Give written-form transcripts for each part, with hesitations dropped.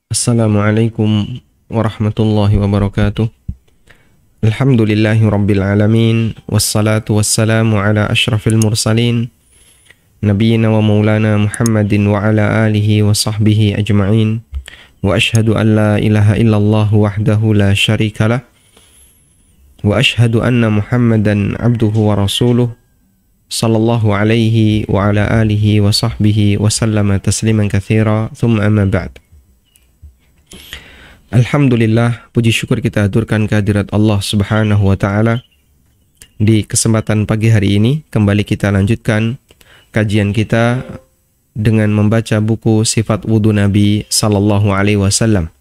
Assalamualaikum warahmatullahi wabarakatuh. Alhamdulillahi rabbil alamin. Wassalatu wassalamu ala ashrafil mursalin Nabiyyina wa maulana Muhammadin wa ala alihi wa sahbihi ajma'in. Wa ashhadu an la ilaha illallah wahdahu la syarikalah. Wa ashhadu anna Muhammadan abduhu wa rasuluh. Sallallahu alaihi wa ala alihi wa sahbihi wa sallama tasliman katsira. Thumma amma ba'd. Alhamdulillah, puji syukur kita haturkan kehadirat Allah Subhanahu wa taala. Di kesempatan pagi hari ini kembali kita lanjutkan kajian kita dengan membaca buku Sifat Wudu Nabi sallallahu alaihi wasallam.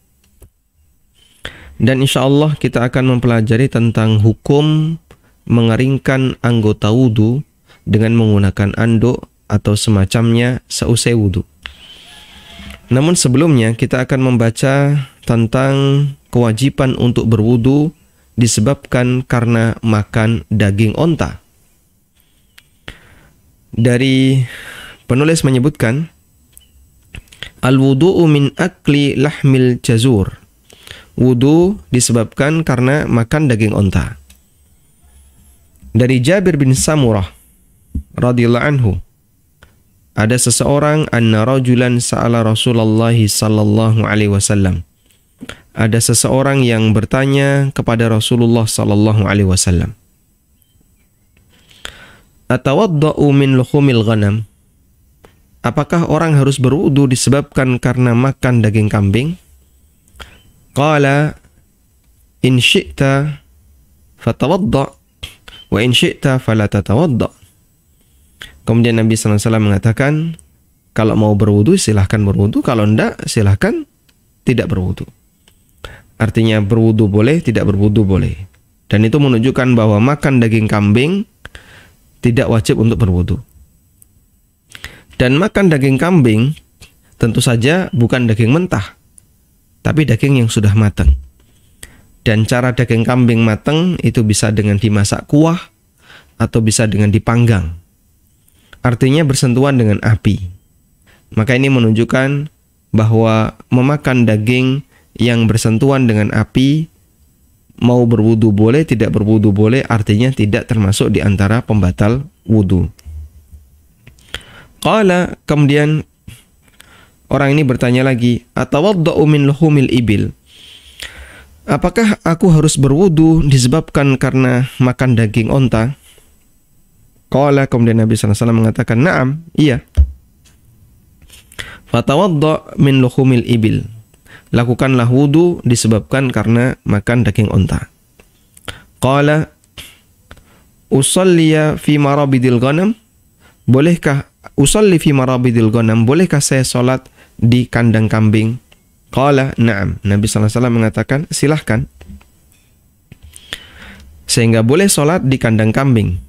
Dan insyaallah kita akan mempelajari tentang hukum mengeringkan anggota wudu dengan menggunakan anduk atau semacamnya seusai wudu. Namun sebelumnya kita akan membaca tentang kewajiban untuk berwudu disebabkan karena makan daging onta. Dari penulis menyebutkan, al-wudu'u min akli lahmil jazur. Wudu disebabkan karena makan daging onta. Dari Jabir bin Samurah radhiyallahu anhu, ada seseorang, anna rajulan sa'ala Rasulullah sallallahu alaihi wasallam. Ada seseorang yang bertanya kepada Rasulullah sallallahu alaihi wasallam, atawadda'u min luhumil ghanam? Apakah orang harus berwudu disebabkan karena makan daging kambing? Qala in syi'ta fatawadda' wa in syi'ta fala tatawadda'. Kemudian Nabi SAW mengatakan, kalau mau berwudu silahkan berwudu, kalau tidak silahkan tidak berwudu. Artinya berwudu boleh, tidak berwudu boleh. Dan itu menunjukkan bahwa makan daging kambing tidak wajib untuk berwudu. Dan makan daging kambing tentu saja bukan daging mentah, tapi daging yang sudah matang. Dan cara daging kambing matang itu bisa dengan dimasak kuah atau bisa dengan dipanggang. Artinya bersentuhan dengan api. Maka ini menunjukkan bahwa memakan daging yang bersentuhan dengan api, mau berwudu boleh, tidak berwudu boleh, artinya tidak termasuk di antara pembatal wudu. Qala, kemudian orang ini bertanya lagi, atawadda'u min luhumil ibil? Apakah aku harus berwudu disebabkan karena makan daging onta? Qala, kemudian Nabi SAW mengatakan, na'am, iya. Fatawadda' min luhumil ibil. Lakukanlah wudu disebabkan karena makan daging onta. Qala, usalliya fi marabidil ghanam? Bolehkah usalli fi marabidil ghanam? Bolehkah saya salat di kandang kambing? Qala, na'am. Nabi SAW mengatakan, silahkan. Sehingga boleh salat di kandang kambing.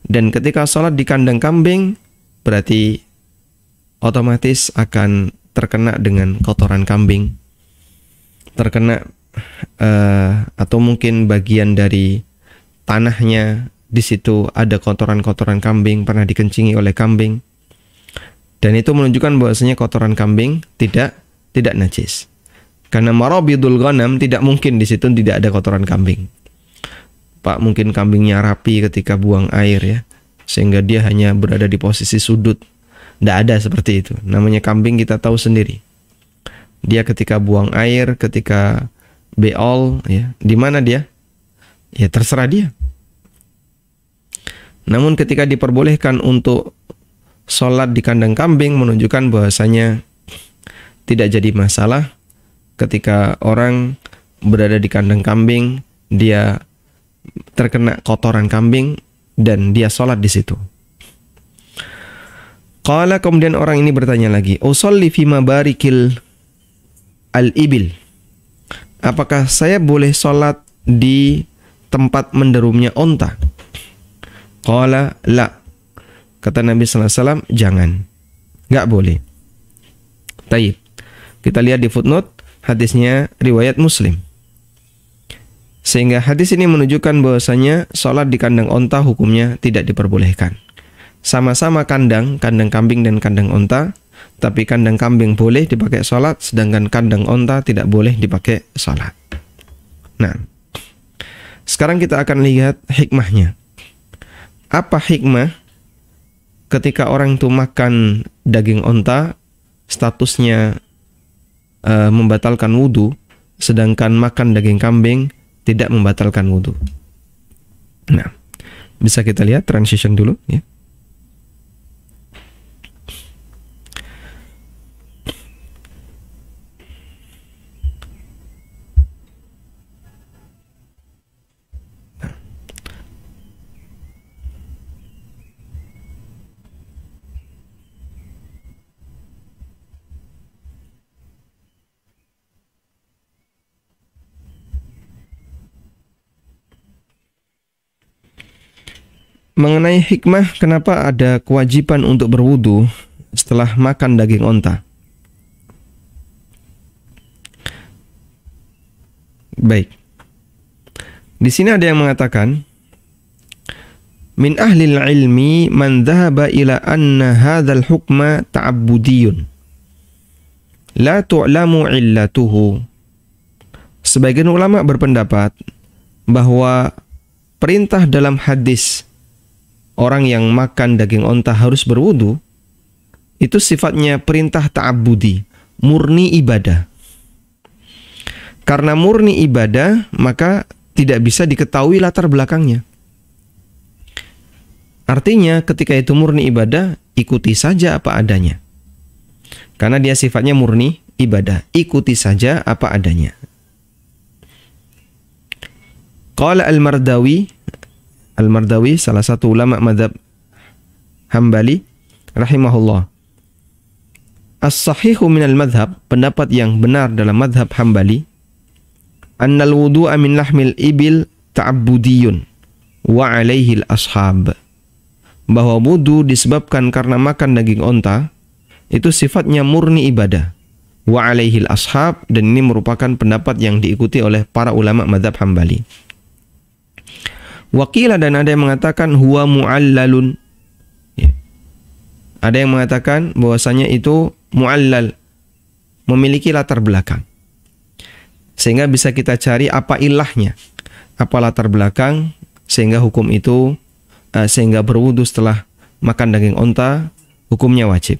Dan ketika sholat di kandang kambing, berarti otomatis akan terkena dengan kotoran kambing. Terkena atau mungkin bagian dari tanahnya, di situ ada kotoran-kotoran kambing, pernah dikencingi oleh kambing. Dan itu menunjukkan bahwasanya kotoran kambing tidak najis. Karena marabidul ghanam, tidak mungkin di situ tidak ada kotoran kambing. Pak, mungkin kambingnya rapi ketika buang air ya, sehingga dia hanya berada di posisi sudut. Tidak ada seperti itu. Namanya kambing kita tahu sendiri. Dia ketika buang air, ketika beol, ya, di mana dia? Ya terserah dia. Namun ketika diperbolehkan untuk sholat di kandang kambing, menunjukkan bahwasanya tidak jadi masalah ketika orang berada di kandang kambing, dia terkena kotoran kambing dan dia sholat di situ. Qala, kemudian orang ini bertanya lagi, usolli fi mabarikil al-ibil? Apakah saya boleh sholat di tempat menderumnya onta? Qala, la. Kata Nabi SAW, jangan, nggak boleh. Taib. Kita lihat di footnote, hadisnya riwayat Muslim. Sehingga hadis ini menunjukkan bahwasanya sholat di kandang onta hukumnya tidak diperbolehkan. Sama-sama kandang kambing dan kandang onta, Tapi kandang kambing boleh dipakai sholat, sedangkan kandang onta tidak boleh dipakai sholat. Nah, sekarang kita akan lihat hikmahnya. Apa hikmah ketika orang itu makan daging onta, statusnya membatalkan wudu, sedangkan makan daging kambing tidak membatalkan wudu. Nah, bisa kita lihat transition dulu ya. Mengenai hikmah kenapa ada kewajiban untuk berwudu setelah makan daging onta. Baik. Di sini ada yang mengatakan, min ahlil ilmi man dhahaba ila anna hadzal hukma ta'abbudiyun la tu'lamu illatuhu. Sebagian ulama berpendapat bahwa perintah dalam hadis orang yang makan daging onta harus berwudu itu sifatnya perintah ta'abbudi, murni ibadah. Karena murni ibadah, maka tidak bisa diketahui latar belakangnya. Artinya ketika itu murni ibadah, ikuti saja apa adanya. Karena dia sifatnya murni ibadah, ikuti saja apa adanya. Qala Al-Mardawi, salah satu ulama mazhab Hambali rahimahullah. As-sahihu minal madhab, pendapat yang benar dalam madhab Hambali, annal wudu'a min lahmil ibil ta'abbudiyun wa alaihi al-ashab. Bahwa wudu disebabkan karena makan daging onta itu sifatnya murni ibadah. Wa alaihi al-ashab, dan ini merupakan pendapat yang diikuti oleh para ulama madhab Hambali. Wakilah, dan ada yang mengatakan huwa mu'allalun. Ya. Ada yang mengatakan bahwasanya itu mu'allal, memiliki latar belakang. Sehingga bisa kita cari apa ilahnya, apa latar belakang sehingga hukum itu sehingga berwudu setelah makan daging onta hukumnya wajib.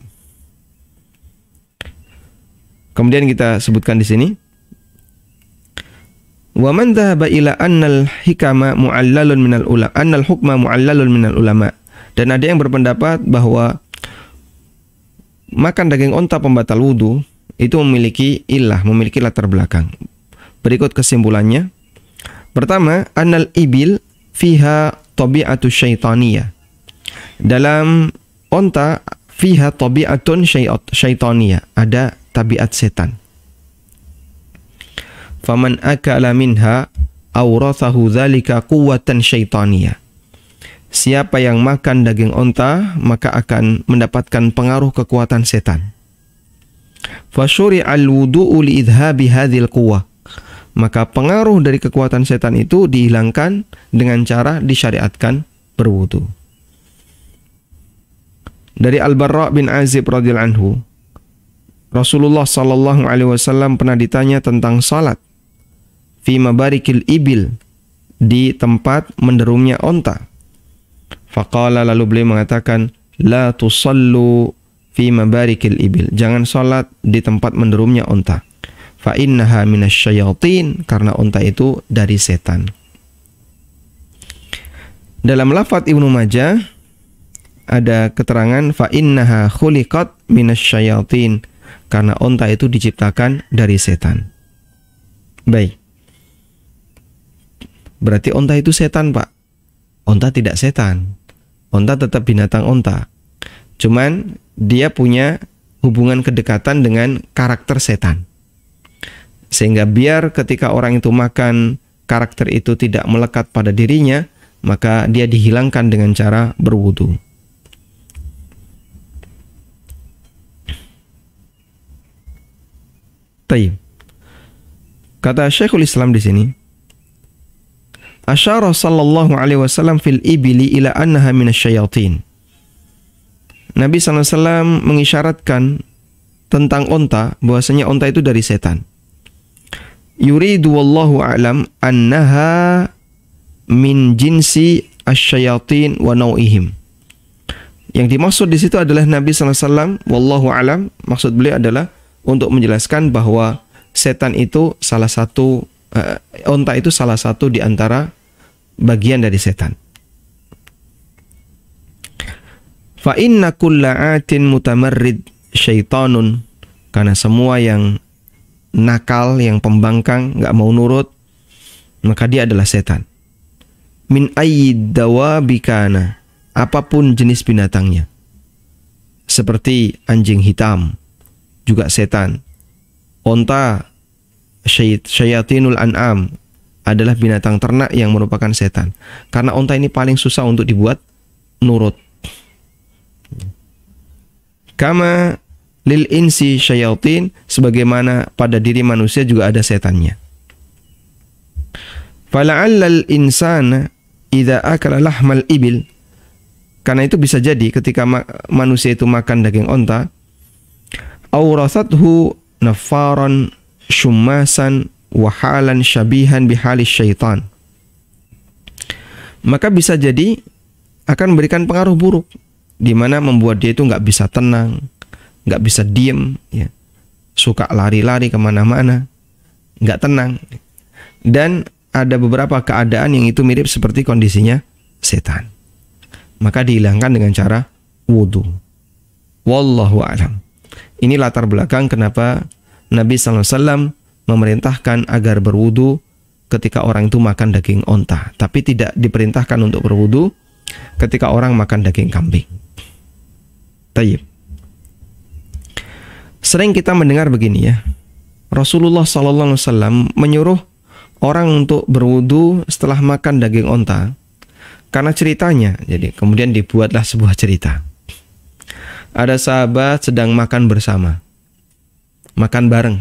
Kemudian kita sebutkan di sini, wa man dhahaba ila annal hikama mu'allalun minal ulama, annal hukma mu'allalun minal ulama. Dan ada yang berpendapat bahwa makan daging onta pembatal wudu itu memiliki ilah, memiliki latar belakang. Berikut kesimpulannya. Pertama, annal ibil fiha tabi'atu syaitaniyah. Dalam onta fiha tabi'atun syaitaniyah, ada tabiat setan. Faman akala minha awrathahu dzalika quwwatan syaitaniyah. Siapa yang makan daging onta maka akan mendapatkan pengaruh kekuatan setan. Fasyuri'al wudu'u li idhabi hadzal quwwah. Maka pengaruh dari kekuatan setan itu dihilangkan dengan cara disyariatkan berwudu. Dari Al-Barra bin Azib radhiyallahu anhu, Rasulullah sallallahu alaihi wasallam pernah ditanya tentang salat fi mabarikil ibil, di tempat menderumnya onta. Faqala, lalu beliau mengatakan, la tusallu fi mabarikil ibil, jangan salat di tempat menderumnya onta. Fa innaha minasyayatin, karena onta itu dari setan. Dalam lafaz Ibnu Majah ada keterangan fa innaha khuliqat minasyayatin, karena onta itu diciptakan dari setan. Baik. Berarti onta itu setan, Pak? Onta tidak setan. Onta tetap binatang onta. Cuman dia punya hubungan kedekatan dengan karakter setan. Sehingga biar ketika orang itu makan, karakter itu tidak melekat pada dirinya, maka dia dihilangkan dengan cara berwudu. Taib. Kata Syekhul Islam di sini, asyara sallallahu alaihi wasallam fil ibili ila annaha minasyayatin. Nabi sallallahu alaihi wasallam mengisyaratkan tentang onta, bahwasanya onta itu dari setan. Yuridu wallahu a'lam annaha min jinsi asyayatin wa nau'ihim. Yang dimaksud di situ adalah Nabi SAW, wallahu a'lam, maksud beliau adalah untuk menjelaskan bahwa setan itu salah satu, onta itu salah satu di antara bagian dari setan. Fa inna kulla atin mutamarrid syaitanun, karena semua yang nakal, yang pembangkang, nggak mau nurut, maka dia adalah setan. Min ayyid dawabikana, apapun jenis binatangnya, seperti anjing hitam juga setan, onta, syayatinul an'am adalah binatang ternak yang merupakan setan, karena onta ini paling susah untuk dibuat nurut. Kama lil insi syayatin, sebagaimana pada diri manusia juga ada setannya. Fala'allal insana idza akala lahmal ibil, karena itu bisa jadi ketika manusia itu makan daging onta, awrathathu nafaran syummasan wahalan syabihan bihalis syaitan, maka bisa jadi akan memberikan pengaruh buruk, di mana membuat dia itu nggak bisa tenang, nggak bisa diem, ya, suka lari-lari kemana-mana, nggak tenang, dan ada beberapa keadaan yang itu mirip seperti kondisinya setan. Maka dihilangkan dengan cara wudu. Wallahu a'lam. Ini latar belakang kenapa Nabi SAW memerintahkan agar berwudu ketika orang itu makan daging onta, tapi tidak diperintahkan untuk berwudu ketika orang makan daging kambing. Tayyib. Sering kita mendengar begini ya, Rasulullah SAW menyuruh orang untuk berwudu setelah makan daging onta karena ceritanya. Jadi kemudian dibuatlah sebuah cerita. Ada sahabat sedang makan bersama, makan bareng,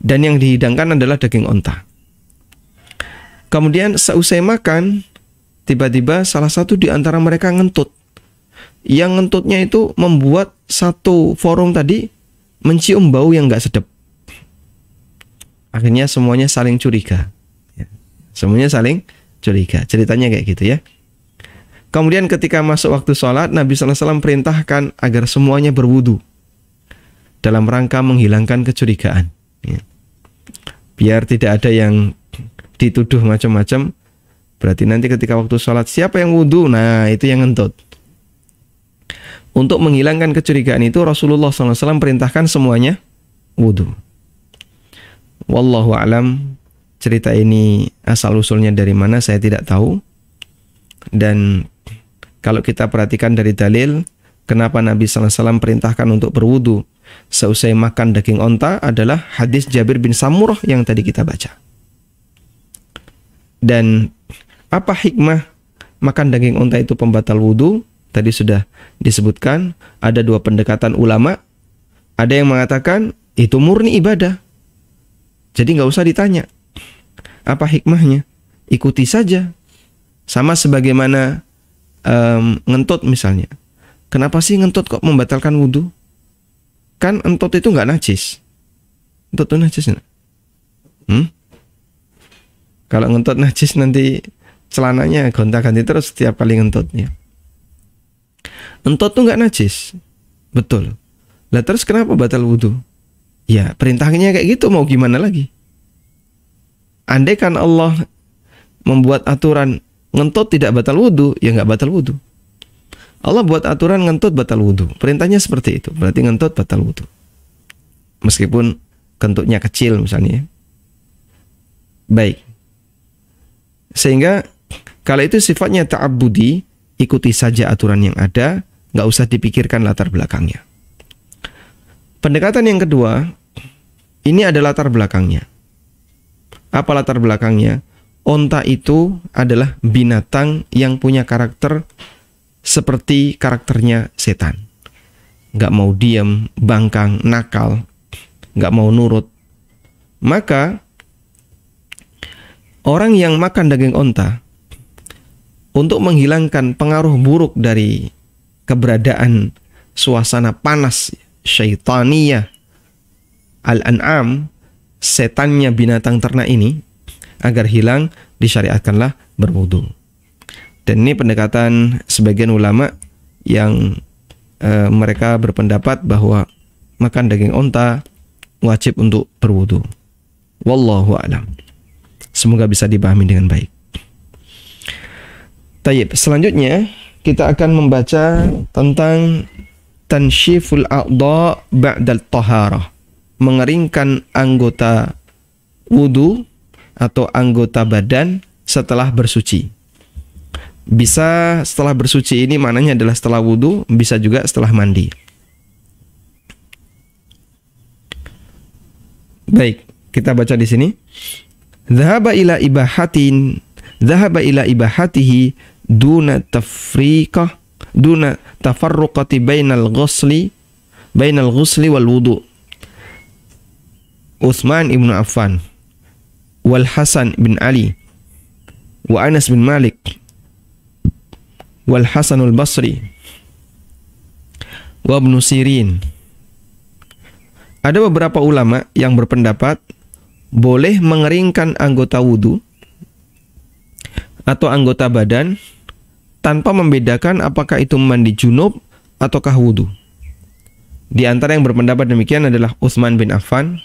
dan yang dihidangkan adalah daging onta. Kemudian seusai makan, tiba-tiba salah satu di antara mereka ngentut. Yang ngentutnya itu membuat satu forum tadi mencium bau yang nggak sedap. Akhirnya semuanya saling curiga. Semuanya saling curiga. Ceritanya kayak gitu ya. Kemudian ketika masuk waktu sholat, Nabi SAW perintahkan agar semuanya berwudu dalam rangka menghilangkan kecurigaan. Biar tidak ada yang dituduh macam-macam. Berarti nanti ketika waktu sholat, siapa yang wudu? Nah, itu yang ngentut. Untuk menghilangkan kecurigaan itu, Rasulullah SAW perintahkan semuanya wudu. Wallahu a'lam, cerita ini asal-usulnya dari mana saya tidak tahu. Dan kalau kita perhatikan dari dalil, kenapa Nabi SAW perintahkan untuk berwudu seusai makan daging onta adalah hadis Jabir bin Samurah yang tadi kita baca. Dan apa hikmah makan daging onta itu pembatal wudu? Tadi sudah disebutkan, ada dua pendekatan ulama. Ada yang mengatakan itu murni ibadah, jadi nggak usah ditanya apa hikmahnya, ikuti saja. Sama sebagaimana ngentut misalnya. Kenapa sih ngentut kok membatalkan wudu? Kan entut itu nggak najis. Entut itu najis nggak? Kalau ngentut najis nanti celananya gonta-ganti terus setiap kali ngentutnya. Entut tuh nggak najis, betul. Lah terus kenapa batal wudu? Ya perintahnya kayak gitu, mau gimana lagi? Andai kan Allah membuat aturan ngentut tidak batal wudu, ya nggak batal wudu. Allah buat aturan ngentut batal wudu, perintahnya seperti itu, berarti ngentut batal wudu. Meskipun kentutnya kecil misalnya. Baik. Sehingga kalau itu sifatnya ta'abbudi, ikuti saja aturan yang ada, nggak usah dipikirkan latar belakangnya. Pendekatan yang kedua, ini ada latar belakangnya. Apa latar belakangnya? Onta itu adalah binatang yang punya karakter seperti karakternya setan. Nggak mau diam, bangkang, nakal, nggak mau nurut. Maka orang yang makan daging onta, untuk menghilangkan pengaruh buruk dari keberadaan suasana panas, syaitaniyah al-an'am, setannya binatang ternak ini, agar hilang, disyariatkanlah berwudu. Dan ini pendekatan sebagian ulama yang mereka berpendapat bahwa makan daging onta wajib untuk berwudu. Wallahu a'lam. Semoga bisa dipahami dengan baik. Tayyib, selanjutnya kita akan membaca tentang tanshiful a'dha ba'dal taharah, mengeringkan anggota wudu atau anggota badan setelah bersuci. Bisa setelah bersuci, ini maknanya adalah setelah wudu, bisa juga setelah mandi. Baik, kita baca di sini. Dhahaba ila ibahatihi duna tafriqah duna tafarruqati bainal ghusli wal wudu. Utsman ibn Affan wal Hasan bin Ali wa Anas bin Malik wal Hasanul Basri wa Ibnu Sirin. Ada beberapa ulama yang berpendapat boleh mengeringkan anggota wudu atau anggota badan tanpa membedakan apakah itu mandi junub ataukah wudu. Di antara yang berpendapat demikian adalah Utsman bin Affan,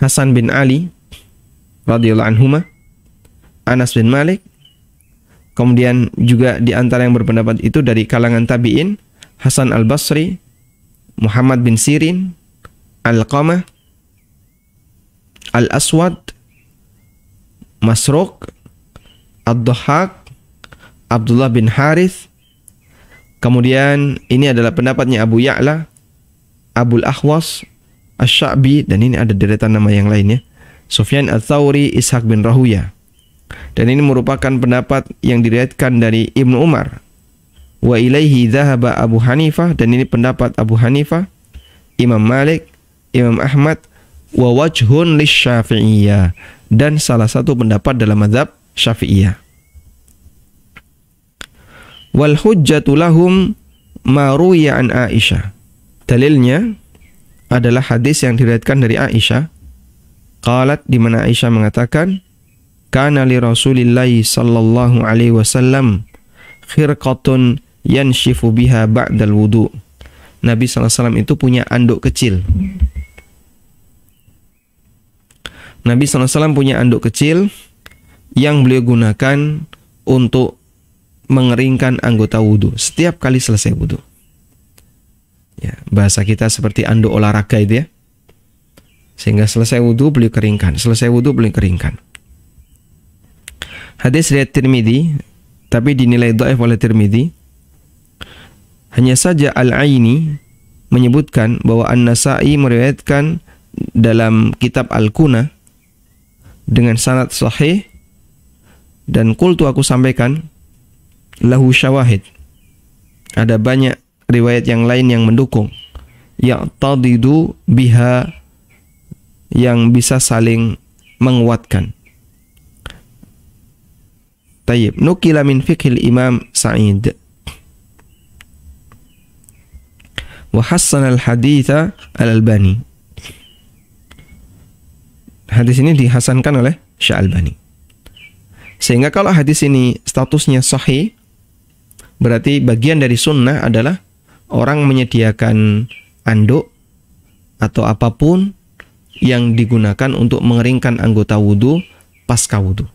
Hasan bin Ali radhiyallahu anhuma, Anas bin Malik. Kemudian juga di antara yang berpendapat itu dari kalangan tabi'in, Hasan al-Basri, Muhammad bin Sirin, Al-Qamah, Al-Aswad, Masruq, Ad-Dhahhak, Abdullah bin Harith. Kemudian ini adalah pendapatnya Abu Ya'la, Abul Ahwas, Asy-Sya'bi, dan ini ada deretan nama yang lainnya, Sufyan Ats-Tsauri, Ishaq bin Rahuya. Dan ini merupakan pendapat yang diriwayatkan dari Ibnu Umar. Wa ilaihi dhahaba Abu Hanifah, dan ini pendapat Abu Hanifah, Imam Malik, Imam Ahmad, wa wajhun lisyafi'iyah, dan salah satu pendapat dalam mazhab Syafi'iyah. Wal hujjatu lahum ma ruwiya an Aisyah. Dalilnya adalah hadis yang diriwayatkan dari Aisyah. Qalat, di mana Aisyah mengatakan, kana li Rasulillahi sallallahu alaihi wasallam khirqatun yanshifu biha ba'dal wudu. Nabi sallallahu alaihi wasallam itu punya anduk kecil. Nabi sallallahu alaihi wasallam punya anduk kecil yang beliau gunakan untuk mengeringkan anggota wudu setiap kali selesai wudu. Ya, bahasa kita seperti anduk olahraga itu ya. Sehingga selesai wudu beliau keringkan, selesai wudu beliau keringkan. Hadis riwayat Tirmidzi, tapi dinilai dhaif oleh Tirmidzi. Hanya saja Al-Aini menyebutkan bahwa An-Nasa'i meriwayatkan dalam kitab Al-Kuna dengan sanad sahih, dan qultu, aku sampaikan, lahu syawahid, ada banyak riwayat yang lain yang mendukung, ya'tadidu biha, yang bisa saling menguatkan. Tayyib, nukila min fiqhil Imam Sa'id wa hassan al-haditha al-Albani. Hadis ini dihasankan oleh Syekh Albani. Sehingga kalau hadis ini statusnya sahih, berarti bagian dari sunnah adalah orang menyediakan anduk atau apapun yang digunakan untuk mengeringkan anggota wudu pasca wudu,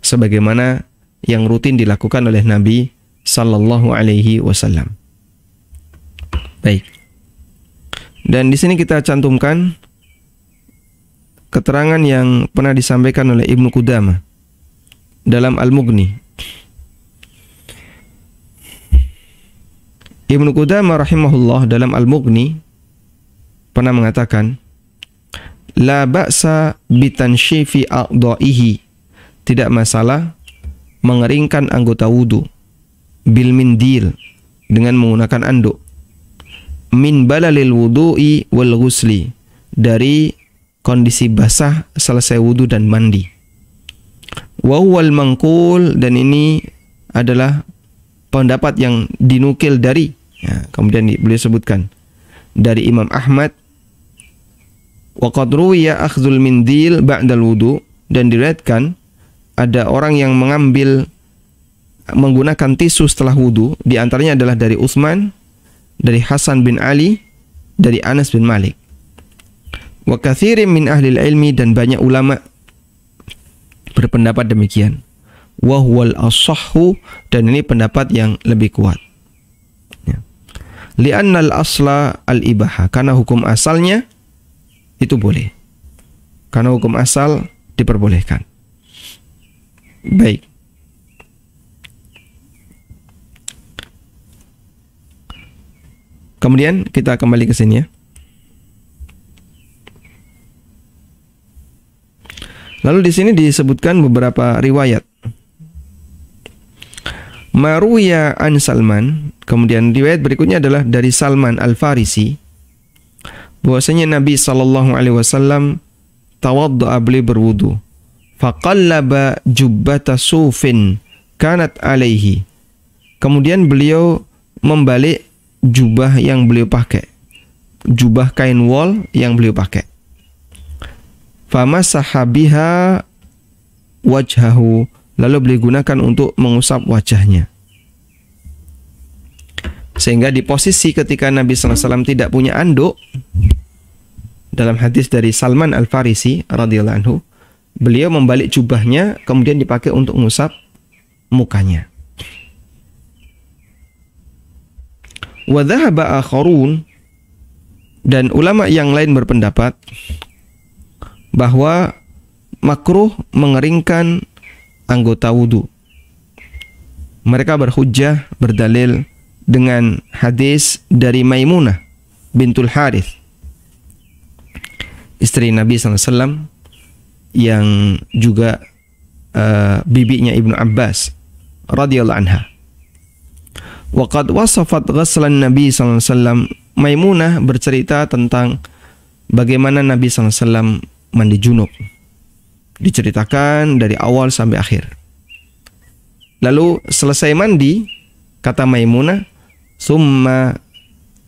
sebagaimana yang rutin dilakukan oleh Nabi sallallahu alaihi wasallam. Baik. Dan di sini kita cantumkan keterangan yang pernah disampaikan oleh Ibnu Qudamah dalam Al-Mughni. Ibnu Qudamah rahimahullah dalam Al-Mughni pernah mengatakan, la ba'sa bitanshifi a'dha'ihi, tidak masalah mengeringkan anggota wudu bil mindil, dengan menggunakan anduk, min balalil wudu'i wal ghusli, dari kondisi basah selesai wudu dan mandi. Wa huwal manqul, dan ini adalah pendapat yang dinukil dari, ya, kemudian beliau sebutkan, dari Imam Ahmad. Wa qad ruwiya akhdhul mindil ba'dal wudu, dan diriwayatkan ada orang yang menggunakan tisu setelah wudu, di antaranya adalah dari Utsman, dari Hasan bin Ali, dari Anas bin Malik. Wa katsirin min ahli ilmi, dan banyak ulama berpendapat demikian. Wa huwal ashahhu, dan ini pendapat yang lebih kuat. Ya. Li'annal asla al-ibaha, karena hukum asalnya itu boleh. Karena hukum asal diperbolehkan. Baik. Kemudian kita kembali ke sini ya. Lalu di sini disebutkan beberapa riwayat. Maruya an Salman, kemudian riwayat berikutnya adalah dari Salman Al-Farisi, bahwasanya Nabi SAW tawaddu'a, beliau berwudu, faqallaba jubbata sufin kanat alaihi, kemudian beliau membalik jubah yang beliau pakai, jubah kain wol yang beliau pakai. Famasaha biha wajhahu, lalu beliau gunakan untuk mengusap wajahnya. Sehingga di posisi ketika Nabi SAW tidak punya anduk, dalam hadis dari Salman Al-Farisi radhiyallahu anhu, beliau membalik jubahnya kemudian dipakai untuk mengusap mukanya. Wa dhahaba akharun, dan ulama yang lain berpendapat bahwa makruh mengeringkan anggota wudu. Mereka berhujjah, berdalil dengan hadis dari Maimunah bintul Harith, istri Nabi SAW, yang juga bibinya Ibnu Abbas radhiyallahu anha. Wa qad wasafat ghaslan Nabi SAW, Maimunah bercerita tentang bagaimana Nabi SAW mandi junub. Diceritakan dari awal sampai akhir. Lalu selesai mandi, kata Maimunah, summa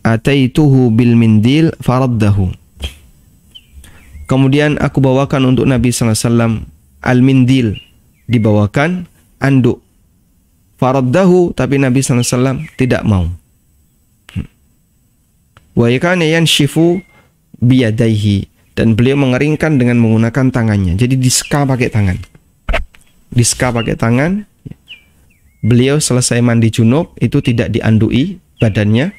ataituhu bil mindil faraddahu. Kemudian aku bawakan untuk Nabi SAW al-mindil, dibawakan anduk. Faraddahu, tapi Nabi SAW tidak mau. Wa yakana yanshifu biyadaihi, dan beliau mengeringkan dengan menggunakan tangannya. Jadi diska pakai tangan. Diska pakai tangan. Beliau selesai mandi junub itu tidak diandui badannya,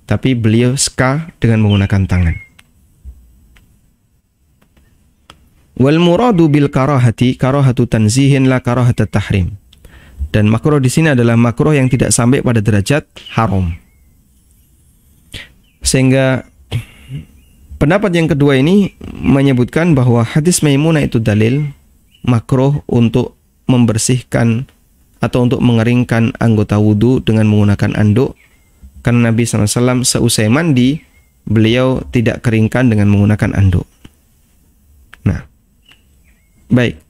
tapi beliau ska dengan menggunakan tangan. Wal muradu bil karahati karahatu tanzihin la karahatu tahrim. Dan makruh di sini adalah makruh yang tidak sampai pada derajat haram. Sehingga pendapat yang kedua ini menyebutkan bahwa hadis Maimunah itu dalil makruh untuk membersihkan atau untuk mengeringkan anggota wudu dengan menggunakan anduk, karena Nabi SAW seusai mandi beliau tidak keringkan dengan menggunakan anduk. Nah, baik.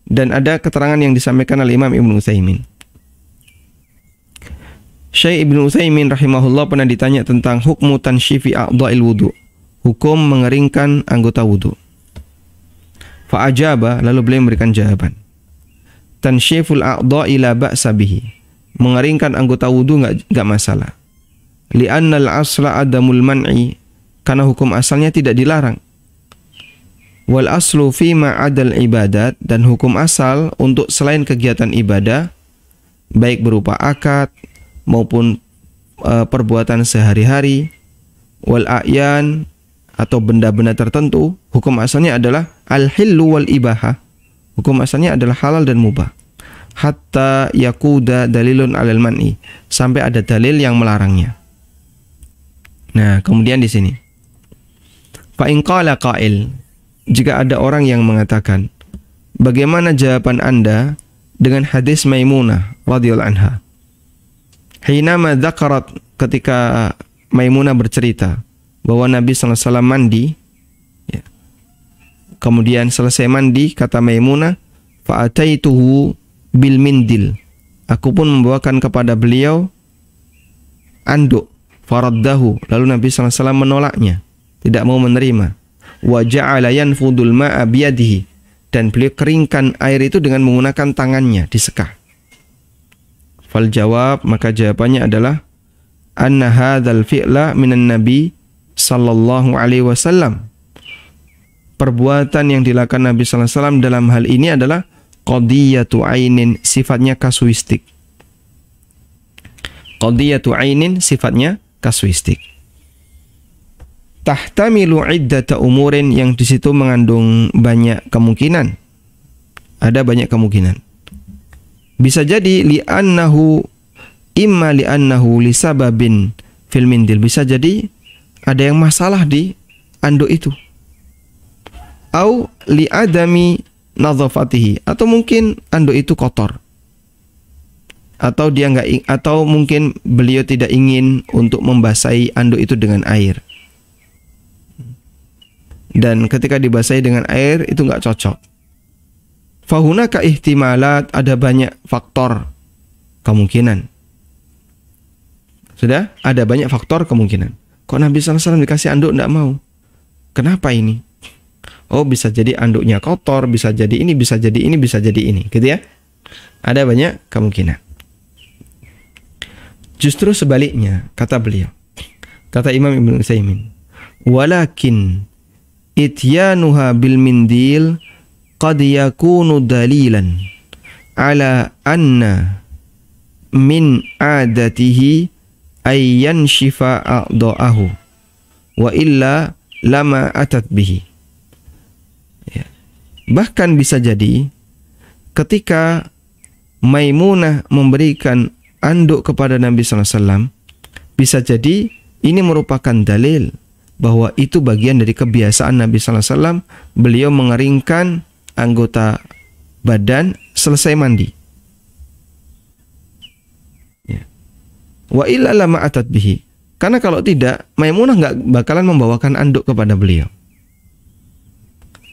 Dan ada keterangan yang disampaikan oleh Imam Ibnu Utsaimin. Syekh Ibnu Utsaimin rahimahullah pernah ditanya tentang hukmu tansyifi a'dha'il wudu, hukum mengeringkan anggota wudu. Fa'ajaba, lalu beliau memberikan jawaban. Tansyiful a'dha'i la ba'sa bihi, mengeringkan anggota wudu enggak masalah. Li'annal asla adamul man'i, karena hukum asalnya tidak dilarang. Wal aslu fima adal ibadat, dan hukum asal untuk selain kegiatan ibadah, baik berupa akad maupun perbuatan sehari-hari, wal a'yan atau benda-benda tertentu, hukum asalnya adalah al-hillu wal ibahah. Hukum asalnya adalah halal dan mubah. Hatta yakuda dalilun alal man'i, sampai ada dalil yang melarangnya. Nah, kemudian di sini, fa in qala qail, jika ada orang yang mengatakan, bagaimana jawaban Anda dengan hadis Maimunah radhiyallahu anha? Hinama dzakarat, ketika Maimunah bercerita bahwa Nabi SAW mandi, ya. Kemudian selesai mandi, kata Maimunah, fa'ataituhu bil mindil, aku pun membawakan kepada beliau anduk. faraddahu, lalu Nabi SAW menolaknya, tidak mau menerima. Wa ja'ala yanfudul ma'a biyadihi, dan beliau keringkan air itu dengan menggunakan tangannya, disekah. Fal jawab, maka jawabannya adalah anna hadzal fi'la minan nabi sallallahu alaihi wasallam. Perbuatan yang dilakukan Nabi sallallahu alaihi wasallam dalam hal ini adalah qadiyatu ainin, sifatnya kasuistik. Qadiyatu ainin, sifatnya kasuistik. Tahtamilu iddata umurin, yang di situ mengandung banyak kemungkinan. Ada banyak kemungkinan. Bisa jadi li'annahu, imma li'annahu lisababin fil mindil, bisa jadi ada yang masalah di anduk itu. Au li'adami nadhafatihi, atau mungkin anduk itu kotor. Atau dia enggak, atau mungkin beliau tidak ingin untuk membasahi anduk itu dengan air. Dan ketika dibasahi dengan air itu enggak cocok. Fahunaka ihtimalat, ada banyak faktor kemungkinan. Sudah? Ada banyak faktor kemungkinan. Kok Nabi SAW dikasih anduk enggak mau? Kenapa ini? Oh, bisa jadi anduknya kotor, bisa jadi ini, bisa jadi ini, bisa jadi ini, gitu ya. Ada banyak kemungkinan. Justru sebaliknya, kata beliau. Kata Imam Ibn Utsaimin, walakin ityanuha bil mindil qad yakunu dalilan ala anna min adatihi ay yanshifa a'dha'ahu wa illa lama atat bihi. Ya. Bahkan bisa jadi ketika Maimunah memberikan anduk kepada Nabi SAW, bisa jadi ini merupakan dalil bahwa itu bagian dari kebiasaan Nabi SAW. Beliau mengeringkan anggota badan selesai mandi. Ya. Wa illa lama atat bihi, karena kalau tidak, Maimunah nggak bakalan membawakan anduk kepada beliau.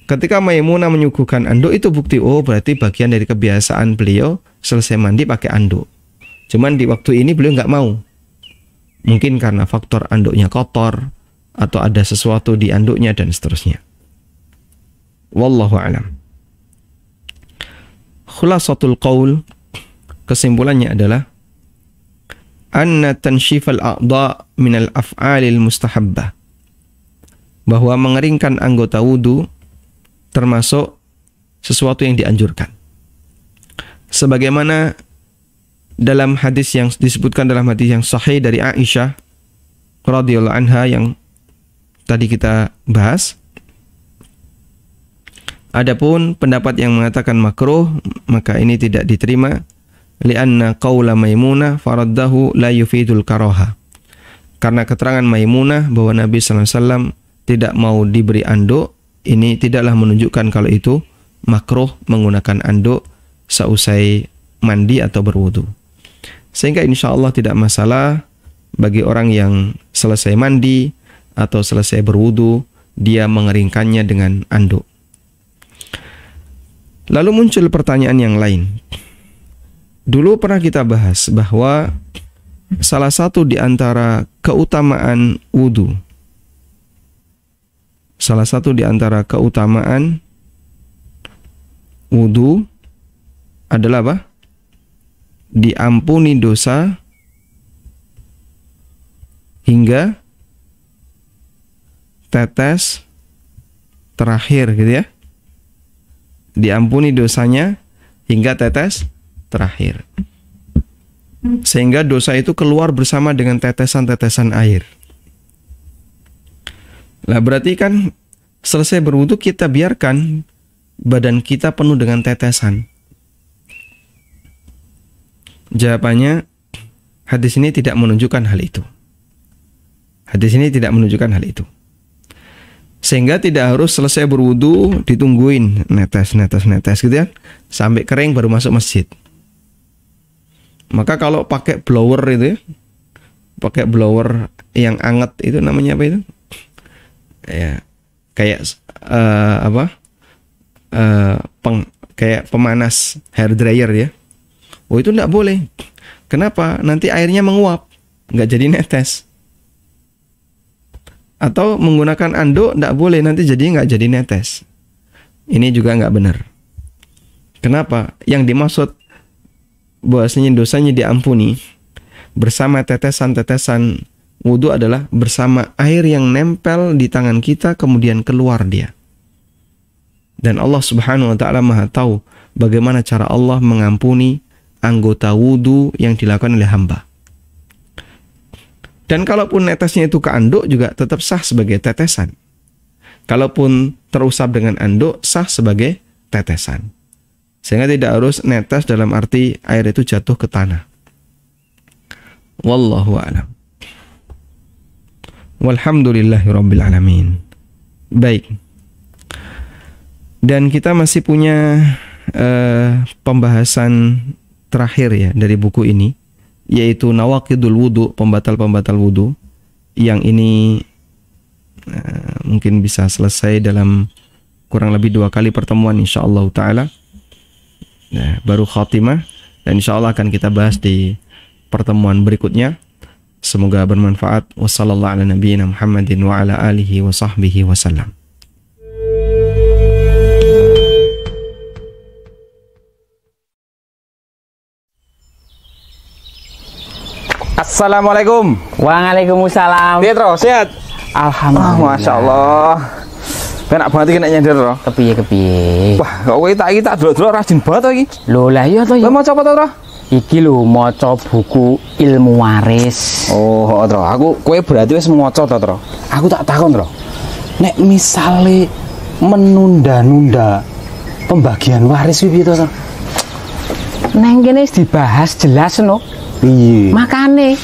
Ketika Maimunah menyuguhkan anduk, itu bukti, oh berarti bagian dari kebiasaan beliau selesai mandi pakai anduk. Cuman di waktu ini beliau nggak mau. Mungkin karena faktor anduknya kotor, atau ada sesuatu di anduknya, dan seterusnya. Wallahu a'lam. Khulasatul qaul, kesimpulannya adalah anna tanshifal a'dha' minal af'alil mustahabbah, bahwa mengeringkan anggota wudu termasuk sesuatu yang dianjurkan. Sebagaimana dalam hadis yang disebutkan dalam hadis yang sahih dari Aisyah radhiyallahu anha yang tadi kita bahas. Adapun pendapat yang mengatakan makruh, maka ini tidak diterima, li'anna qaula Maimunah faraddahu la yufidul karaha, karena keterangan Maimunah bahwa Nabi SAW tidak mau diberi anduk, ini tidaklah menunjukkan kalau itu makruh menggunakan anduk seusai mandi atau berwudu. Sehingga insya Allah tidak masalah bagi orang yang selesai mandi atau selesai berwudu, dia mengeringkannya dengan anduk. Lalu muncul pertanyaan yang lain. Dulu pernah kita bahas bahwa salah satu di antara keutamaan wudu, salah satu di antara keutamaan wudu adalah apa? Diampuni dosa hingga tetes terakhir, gitu ya. Diampuni dosanya hingga tetes terakhir, sehingga dosa itu keluar bersama dengan tetesan-tetesan air. Lah berarti kan selesai berwudu kita biarkan badan kita penuh dengan tetesan. Jawabannya, hadis ini tidak menunjukkan hal itu. Hadis ini tidak menunjukkan hal itu. Sehingga tidak harus selesai berwudu ditungguin netes gitu ya, sampai kering baru masuk masjid. Maka kalau pakai blower itu ya, pakai blower yang anget itu namanya apa itu? Ya, kayak kayak pemanas hair dryer ya. Oh itu enggak boleh. Kenapa? Nanti airnya menguap, nggak jadi netes. Atau menggunakan anduk tidak boleh, nanti jadi nggak jadi netes. Ini juga nggak benar. Kenapa? Yang dimaksud bahwasanya dosanya diampuni bersama tetesan-tetesan wudu adalah bersama air yang nempel di tangan kita kemudian keluar dia. Dan Allah Subhanahu wa taala Maha tahu bagaimana cara Allah mengampuni anggota wudu yang dilakukan oleh hamba. Dan kalaupun netesnya itu ke anduk juga tetap sah sebagai tetesan. Kalaupun terusap dengan anduk sah sebagai tetesan. Sehingga tidak harus netes dalam arti air itu jatuh ke tanah. Wallahu a'lam. Walhamdulillahirabbil alamin. Baik. Dan kita masih punya pembahasan terakhir ya dari buku ini, yaitu nawaqidul wudu, pembatal-pembatal wudu, yang ini mungkin bisa selesai dalam kurang lebih 2 kali pertemuan insyaallah taala. Nah, baru khatimah, dan insyaallah akan kita bahas di pertemuan berikutnya. Semoga bermanfaat. Wassallallahu ala nabiyyina Muhammadin wa ala alihi wa sahbihi wasallam. Assalamualaikum. Waalaikumsalam. Piye, Tro? Sehat? Alhamdulillah. Masya Allah. Enak banget iki nek nyender, Tro. Kepiye? Wah, kok kowe tak iki tak delok-delok rajin banget to iki. Lho lah iya to ya. Kowe maca apa to, Tro? Iki lho maca buku ilmu waris. Oh, Tro. Kowe berarti wis maca to, Tro? Aku tak takon, Tro. Nek misale menunda-nunda pembagian waris kuwi piye to, Tro? Neng kene wis dibahas jelas no. Piye? Makane.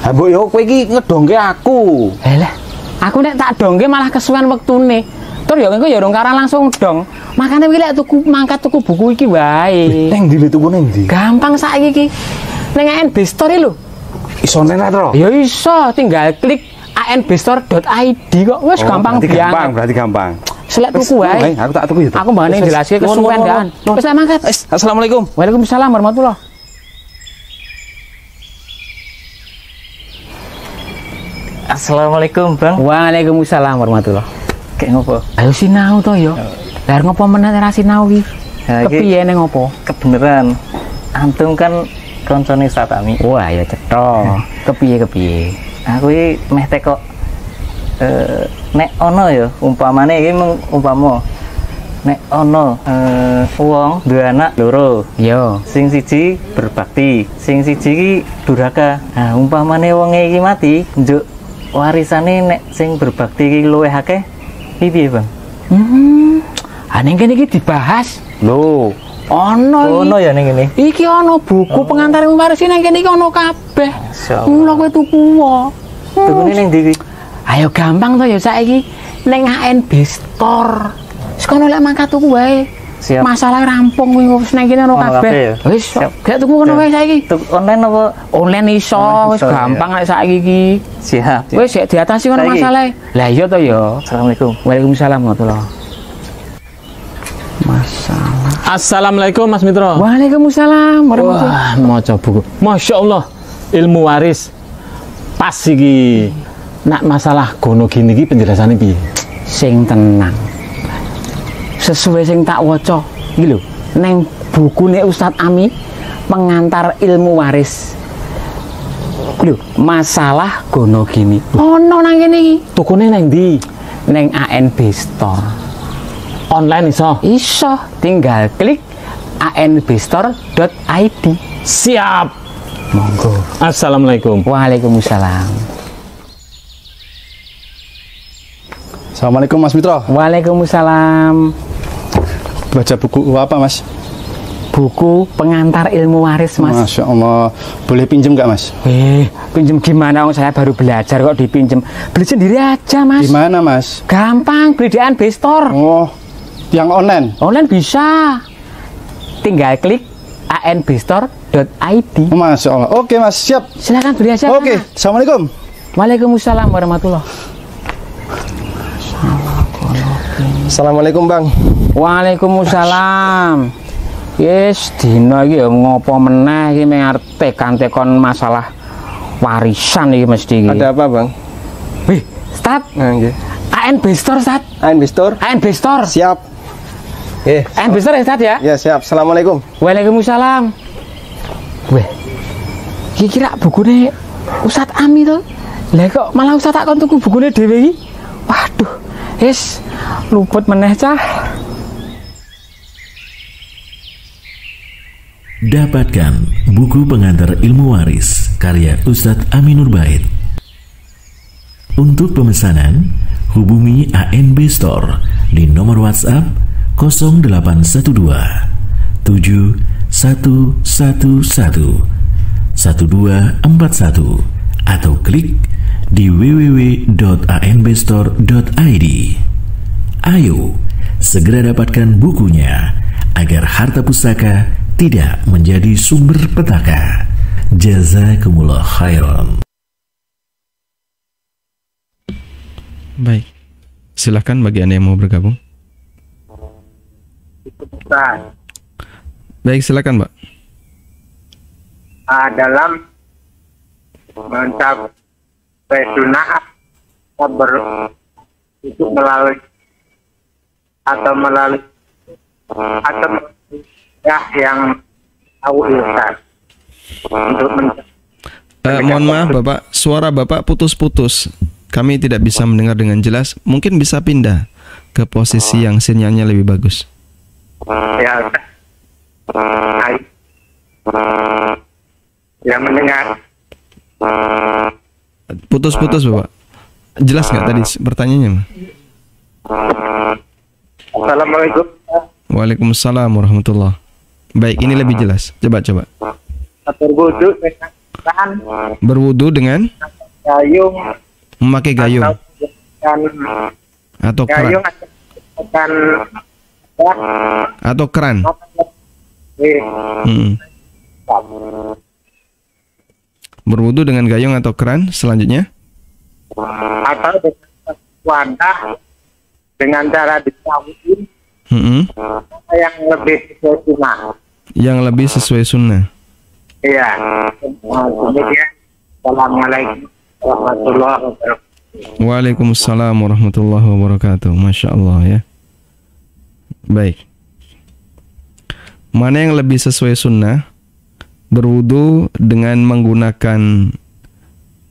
Ha mbok yo kowe iki ngedongke aku. Lah, aku nek tak dongke malah kesuwen wektune. Tur ya engko ya urung karang langsung dong. Makane iki lek tuku mangkat tuku buku iki wae. Neng ndi tuku neng ndi? Gampang saiki iki. Ning ANB Store lho. Iso neng Tro? Ya iso, tinggal klik anbstore.id kok. Wis gampang banget. Berarti gampang. Selek tuku wae. Aku tak tuku ya. Aku mbane jelaske kesuwen kan. Wis lek mangkat. Assalamualaikum. Waalaikumsalam warahmatullahi. Assalamualaikum Bang. Waalaikumsalam warahmatullahi. Kayak ngopo? Ayo sinau to yo. Lah ngopo meneh ora sinau iki? Ya, iki Kepiye ning ngopo? kebeneran. Antum kan koncone Satami. Wah, ya cetha. Kepiye? Aku iki meh teko nek ono ya umpamane iki umpama nek ono wong duwe anak loro. Yo. Sing siji berbakti, sing siji iki durhaka. Nah, umpamane wonge iki mati, njuk warisane nek sing berbakti iki luwih akeh, piye, Bang? Ning kene iki dibahas. Lho, Ono ya ning ngene. iki ono buku pengantar ilmu waris ning kene iki ono kabeh. Masyaallah. Mula kowe tuku wae. Tukune ning ndi? Ayo gampang to ya saiki ning ANB Store. Sekono lek mangkat tuku wae. Siap. Masalah rampung kuwi wis ning kene ono Ono kabeh kabeh. ya? Wis, Siap. gak tuku ngono wae saiki. Tuku online apa? Online iso, Online wis iso, gampang lek saiki iki. Siap. Wis sik diatasi ngono Saiki. masalah. Lah iya to ya. Assalamualaikum. Waalaikumsalam warahmatullahi. Masalah. Assalamualaikum Mas Mitro. Waalaikumsalam warahmatullahi. Wah, maca buku. Masya Allah, ilmu waris. Pas iki. Nak masalah gono gini iki penjelasannya piye? Sing tenang. Sesuai sing tak waca iki lho, neng bukune Ustadz Ami pengantar ilmu waris. Lho, masalah gono gini. Ono nang kene iki. Tukune nang ndi? Neng ANB Store. Online iso. Iso, tinggal klik anbstore.id. Siap. Monggo. Assalamualaikum. Waalaikumsalam. Assalamualaikum Mas Mitro. Waalaikumsalam. Baca buku apa Mas? Buku pengantar ilmu waris, Mas. Masya Allah. Boleh pinjem nggak Mas? Pinjem gimana? Saya baru belajar kok dipinjem. Beli sendiri aja, Mas. Di mana Mas? Gampang, beli di ANB Store. Oh, yang online. Online bisa. Tinggal klik anbstore.id. Masya Allah. Oke Mas, siap. Silakan beli aja. Oke, Mas. Assalamualaikum. Waalaikumsalam warahmatullahi. Assalamualaikum Bang. Waalaikumsalam. Yes, dina iki ya ngopo meneh iki mung arep tekan masalah warisan iki mesti iki. Ada apa Bang? Wih, Ustaz, Nggih. ANB Store Ustaz. Investor. ANB Store. Siap. ANB Store ya Ustaz ya? Ya, siap. Assalamualaikum. Waalaikumsalam. Weh, kira bukunya Ustaz Ami tuh. Lah kok malah Ustaz tak kon tuku bukunya dhewe iki? Waduh, wis luput meneh cah. Dapatkan buku pengantar ilmu waris karya Ustadz Aminur Bait. Untuk pemesanan, hubungi ANB Store di nomor WhatsApp 0812 7111 1241 atau klik di www.anbstore.id. Ayo, segera dapatkan bukunya agar harta pustaka tidak menjadi sumber petaka. Jazakumullah khairan. Baik. Silahkan bagi Anda yang mau bergabung. Baik, silakan, Mbak. Dalam mencapai sunnah itu melalui atau ya yang tahu Ustaz untuk mohon maaf Bapak, suara Bapak putus-putus. Kami tidak bisa mendengar dengan jelas. Mungkin bisa pindah ke posisi yang sinyalnya lebih bagus. ya yang mendengar. Putus-putus Bapak. Jelas nggak tadi pertanyaannya? Assalamualaikum. Waalaikumsalam warahmatullahi. Baik, ini lebih jelas. Coba. Berwudu dengan Berwudu dengan gayung memakai gayung atau keran atau keran. Berwudu dengan gayung atau keran. Selanjutnya atau dengan wadah dengan cara dicawin yang lebih sesuai sunnah. Yang lebih sesuai sunnah. Iya. Kemudian Assalamualaikum warahmatullahi wabarakatuh. Waalaikumsalam warahmatullahi wabarakatuh. Masya Allah ya. Baik. Mana yang lebih sesuai sunnah? Berwudu dengan menggunakan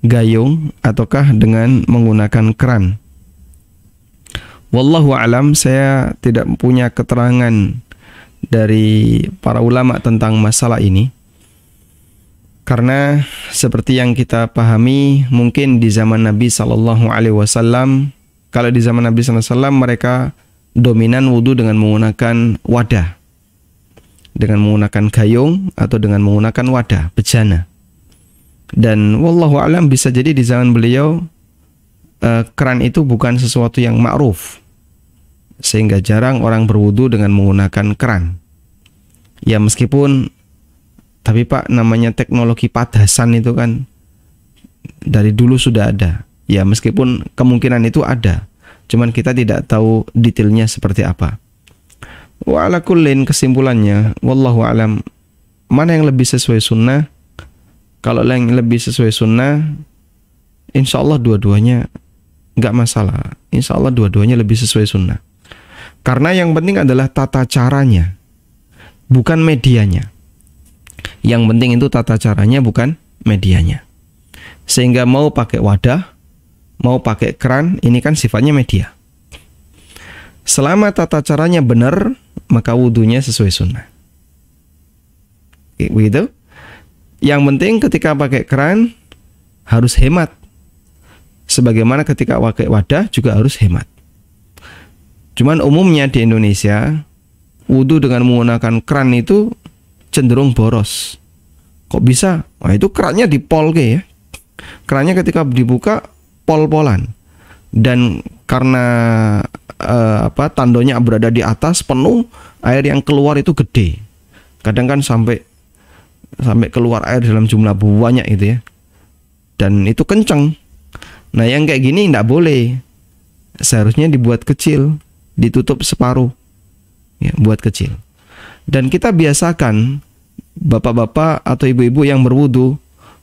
gayung ataukah dengan menggunakan keran? Wallahu alam, saya tidak punya keterangan dari para ulama tentang masalah ini. Karena seperti yang kita pahami, mungkin di zaman Nabi Sallallahu Alaihi Wasallam, kalau di zaman Nabi Sallallahu Alaihi Wasallam mereka dominan wudu dengan menggunakan wadah, dengan menggunakan gayung atau dengan menggunakan wadah bejana. Dan wallahu alam bisa jadi di zaman beliau keran itu bukan sesuatu yang ma'ruf, sehingga jarang orang berwudu dengan menggunakan keran. Ya meskipun, tapi Pak, namanya teknologi padasan itu kan dari dulu sudah ada. Ya meskipun kemungkinan itu ada, cuman kita tidak tahu detailnya seperti apa. Wa ala kullin, kesimpulannya wallahu alam, mana yang lebih sesuai sunnah? Kalau yang lebih sesuai sunnah, insya Allah dua-duanya nggak masalah. Insya Allah dua-duanya lebih sesuai sunnah. Karena yang penting adalah tata caranya, bukan medianya. Yang penting itu tata caranya, bukan medianya. Sehingga mau pakai wadah, mau pakai keran, ini kan sifatnya media. Selama tata caranya benar, maka wudunya sesuai sunnah. Begitu. Yang penting ketika pakai keran harus hemat. Sebagaimana ketika pakai wadah juga harus hemat. Cuman umumnya di Indonesia, wudu dengan menggunakan keran itu cenderung boros. Kok bisa? Wah, itu kerannya dipolke ya. Kerannya ketika dibuka pol-polan. Dan karena tandonya berada di atas penuh, air yang keluar itu gede. Kadang kan sampai keluar air dalam jumlah banyak itu ya. Dan itu kenceng. Nah, yang kayak gini tidak boleh. Seharusnya dibuat kecil, ditutup separuh. Ya, buat kecil. Dan kita biasakan bapak-bapak atau ibu-ibu yang berwudu,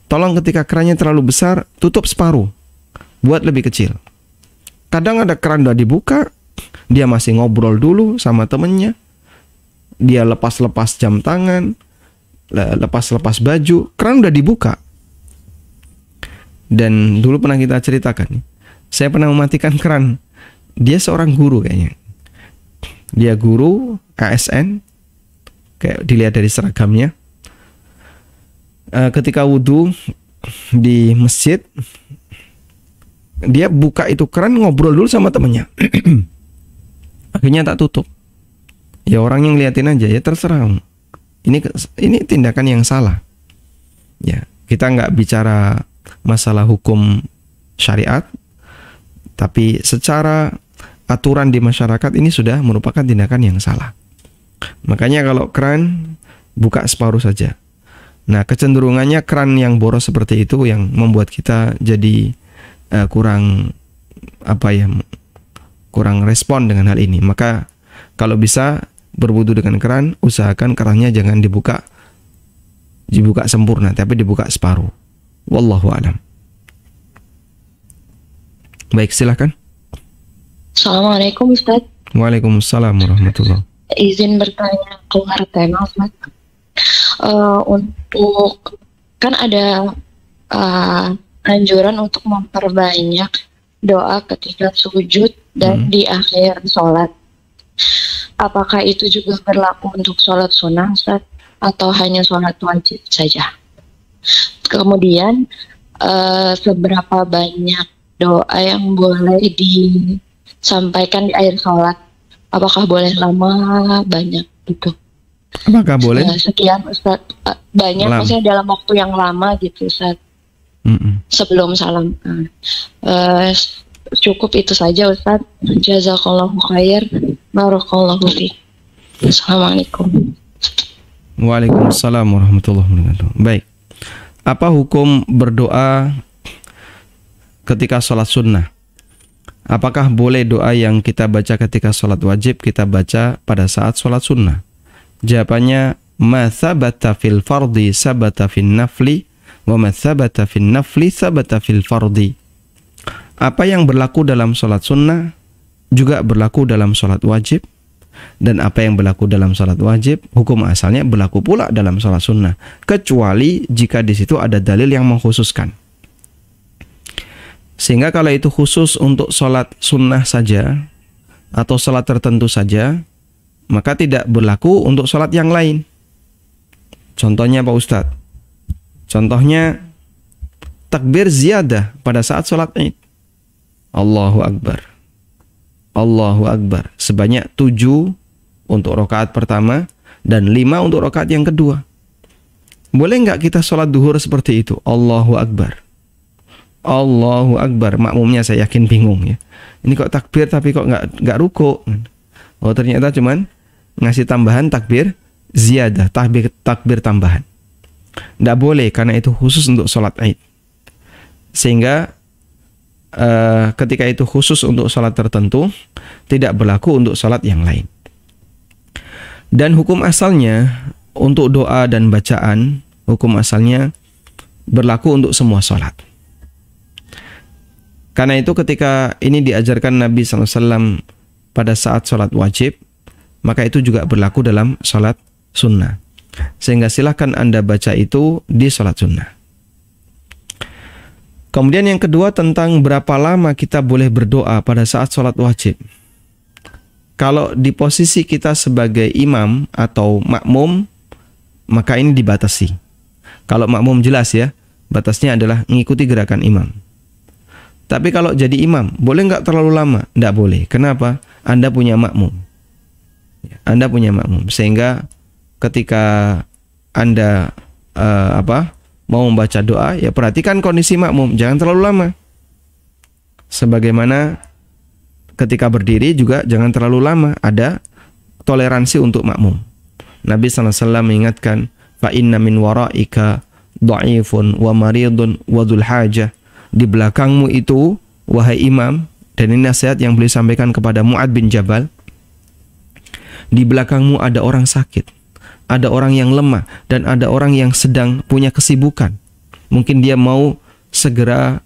tolong ketika kerannya terlalu besar, tutup separuh, buat lebih kecil. Kadang ada keran udah dibuka, dia masih ngobrol dulu sama temennya. Dia lepas-lepas jam tangan, lepas-lepas baju, keran udah dibuka. Dan dulu pernah kita ceritakan, saya pernah mematikan keran. Dia seorang guru kayaknya. Dia guru ASN, kayak dilihat dari seragamnya. Ketika wudhu di masjid, dia buka itu keran, ngobrol dulu sama temennya. Akhirnya tak tutup. Ya orang yang liatin aja, ya terserah. Ini tindakan yang salah. Ya, kita nggak bicara masalah hukum syariat, tapi secara aturan di masyarakat ini sudah merupakan tindakan yang salah. Makanya kalau keran buka separuh saja. Nah, kecenderungannya keran yang boros seperti itu yang membuat kita jadi kurang respon dengan hal ini. Maka kalau bisa berwudu dengan keran, usahakan kerannya jangan dibuka sempurna, tapi dibuka separuh. Wallahu a'lam. Baik, silakan. Assalamualaikum Ustaz. Waalaikumsalam warahmatullahi. Izin bertanya keluar tema Ustaz. Untuk kan ada anjuran untuk memperbanyak doa ketika sujud dan di akhir sholat. Apakah itu juga berlaku untuk sholat sunnah Ustaz, atau hanya sholat wajib saja? Kemudian seberapa banyak doa yang boleh disampaikan di akhir sholat? Apakah boleh lama, banyak gitu? Apakah boleh? Sekian Ustaz, banyak maksudnya dalam waktu yang lama gitu Ustaz. Sebelum salam. Cukup itu saja Ustaz. Jazakallahu khair. Barakallahu fiik. Assalamualaikum. Waalaikumsalam warahmatullahi wabarakatuh. Baik. Apa hukum berdoa ketika sholat sunnah? Apakah boleh doa yang kita baca ketika sholat wajib kita baca pada saat sholat sunnah? Jawabannya, ma thabata fil fardi sabata fil nafli, wa ma thabata fil nafli sabata fil fardi. Apa yang berlaku dalam sholat sunnah juga berlaku dalam sholat wajib, dan apa yang berlaku dalam sholat wajib hukum asalnya berlaku pula dalam sholat sunnah, kecuali jika di situ ada dalil yang mengkhususkan. Sehingga kalau itu khusus untuk sholat sunnah saja atau sholat tertentu saja, maka tidak berlaku untuk sholat yang lain. Contohnya Pak Ustadz, contohnya takbir ziyadah pada saat sholat Id. Allahu Akbar, Allahu Akbar, sebanyak 7 untuk rakaat pertama dan 5 untuk rakaat yang kedua. Boleh nggak kita sholat duhur seperti itu? Allahu Akbar, Allahu Akbar. Makmumnya saya yakin bingung ya. Ini kok takbir tapi kok nggak ruku? Oh ternyata cuman ngasih tambahan takbir ziyadah, takbir tambahan. Nggak boleh karena itu khusus untuk sholat Id. Sehingga ketika itu khusus untuk sholat tertentu, tidak berlaku untuk sholat yang lain. Dan hukum asalnya untuk doa dan bacaan, hukum asalnya berlaku untuk semua sholat. Karena itu ketika ini diajarkan Nabi SAW pada saat sholat wajib, maka itu juga berlaku dalam sholat sunnah. Sehingga silahkan Anda baca itu di sholat sunnah. Kemudian yang kedua tentang berapa lama kita boleh berdoa pada saat sholat wajib. Kalau di posisi kita sebagai imam atau makmum, maka ini dibatasi. Kalau makmum jelas ya, batasnya adalah mengikuti gerakan imam. Tapi kalau jadi imam, boleh nggak terlalu lama? Nggak boleh. Kenapa? Anda punya makmum. Anda punya makmum. Sehingga ketika Anda mau membaca doa, ya perhatikan kondisi makmum, jangan terlalu lama. Sebagaimana ketika berdiri juga jangan terlalu lama, ada toleransi untuk makmum. Nabi SAW mengingatkan, fa inna min waraika dha'ifun wa maridun wa dzul hajah. Di belakangmu itu, wahai imam, dan ini nasihat yang beliau sampaikan kepada Mu'ad bin Jabal, di belakangmu ada orang sakit, ada orang yang lemah, dan ada orang yang sedang punya kesibukan. Mungkin dia mau segera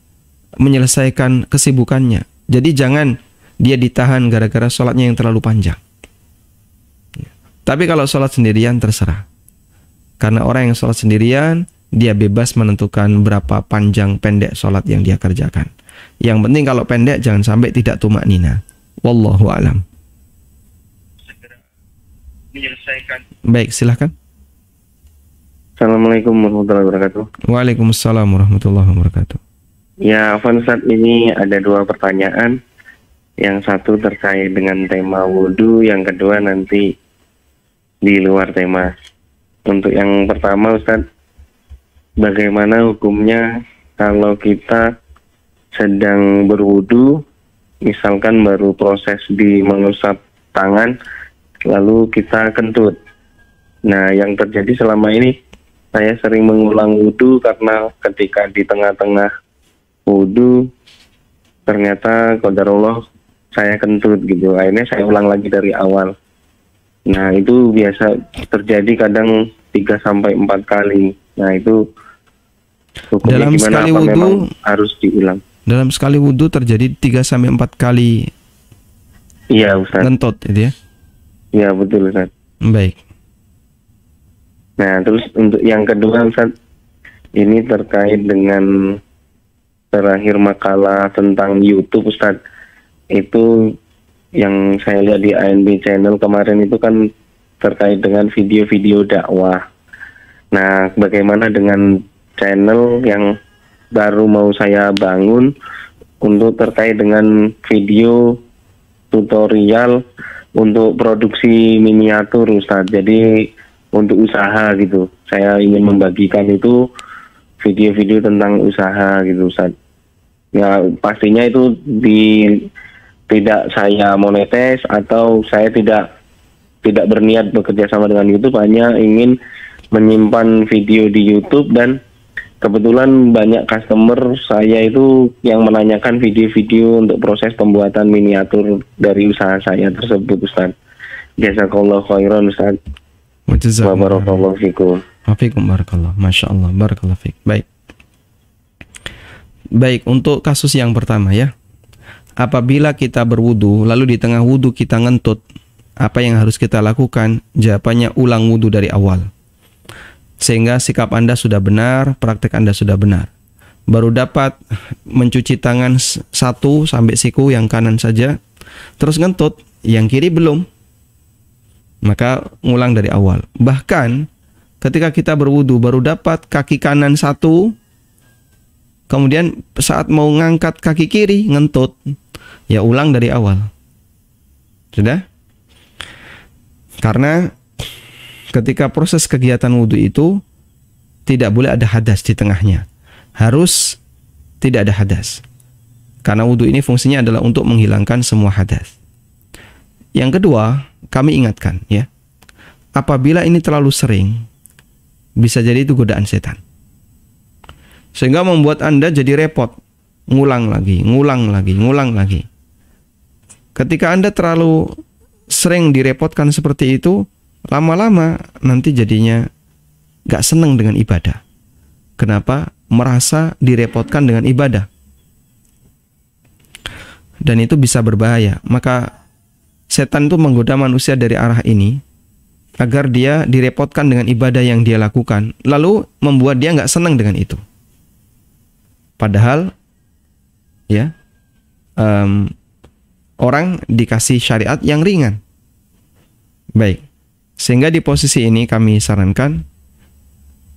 menyelesaikan kesibukannya, Jadi jangan dia ditahan gara-gara sholatnya yang terlalu panjang. Tapi kalau sholat sendirian terserah. Karena orang yang sholat sendirian, dia bebas menentukan berapa panjang pendek sholat yang dia kerjakan. Yang penting kalau pendek jangan sampai tidak tumak nina. Wallahu a'lam. Baik, silahkan. Assalamualaikum warahmatullahi wabarakatuh. Waalaikumsalam warahmatullahi wabarakatuh. Ya, Afwan Ustaz, ini ada 2 pertanyaan. Yang satu terkait dengan tema wudhu, yang kedua nanti di luar tema. Untuk yang pertama, Ustaz, bagaimana hukumnya kalau kita sedang berwudhu, misalkan baru proses di mengusap tangan, lalu kita kentut. Nah, yang terjadi selama ini, saya sering mengulang wudhu karena ketika di tengah-tengah wudhu, ternyata qadarullah saya kentut gitu. Akhirnya saya ulang lagi dari awal. Nah, itu biasa terjadi kadang 3-4 kali. Nah, itu hukumnya dalam gimana? sekali Apa wudhu memang harus diulang? Dalam sekali wudhu terjadi 3-4 kali. Iya, Ustaz. Ngentut itu ya? Iya, betul, Ustaz. Baik. Nah, terus untuk yang kedua, Ustaz, ini terkait dengan terakhir makalah tentang YouTube, Ustaz. Itu yang saya lihat di ANB channel kemarin itu kan terkait dengan video-video dakwah. Nah, bagaimana dengan channel yang baru mau saya bangun untuk terkait dengan video tutorial untuk produksi miniatur, Ustaz. Jadi untuk usaha gitu. Saya ingin membagikan itu video-video tentang usaha gitu, Ustaz. Ya, pastinya itu tidak saya monetis atau saya tidak berniat bekerja sama dengan YouTube, hanya ingin menyimpan video di YouTube. Dan kebetulan banyak customer saya itu yang menanyakan video-video untuk proses pembuatan miniatur dari usaha saya tersebut, Ustaz. Jazakallahu khairan, Ustaz. Wa barakallahu fikum. Wafikum barakallah. Masya Allah, barakallah fik. Baik. Baik, untuk kasus yang pertama ya. Apabila kita berwudu, lalu di tengah wudu kita ngentut, apa yang harus kita lakukan? Jawabannya ulang wudu dari awal. Sehingga sikap Anda sudah benar, praktek Anda sudah benar. Baru dapat mencuci tangan 1 sampai siku yang kanan saja, terus ngentut, yang kiri belum. Maka ngulang dari awal. Bahkan ketika kita berwudu baru dapat kaki kanan 1, kemudian saat mau ngangkat kaki kiri ngentut, ya ulang dari awal. Sudah? Karena ketika proses kegiatan wudu itu tidak boleh ada hadas di tengahnya. Harus tidak ada hadas. Karena wudu ini fungsinya adalah untuk menghilangkan semua hadas. Yang kedua, kami ingatkan ya, apabila ini terlalu sering, bisa jadi itu godaan setan. Sehingga membuat Anda jadi repot, ngulang lagi. Ketika Anda terlalu sering direpotkan seperti itu, lama-lama nanti jadinya gak senang dengan ibadah. Kenapa? Merasa direpotkan dengan ibadah. Dan itu bisa berbahaya. Maka setan itu menggoda manusia dari arah ini agar dia direpotkan dengan ibadah yang dia lakukan, lalu membuat dia nggak senang dengan itu. Padahal ya orang dikasih syariat yang ringan. Baik, sehingga di posisi ini kami sarankan,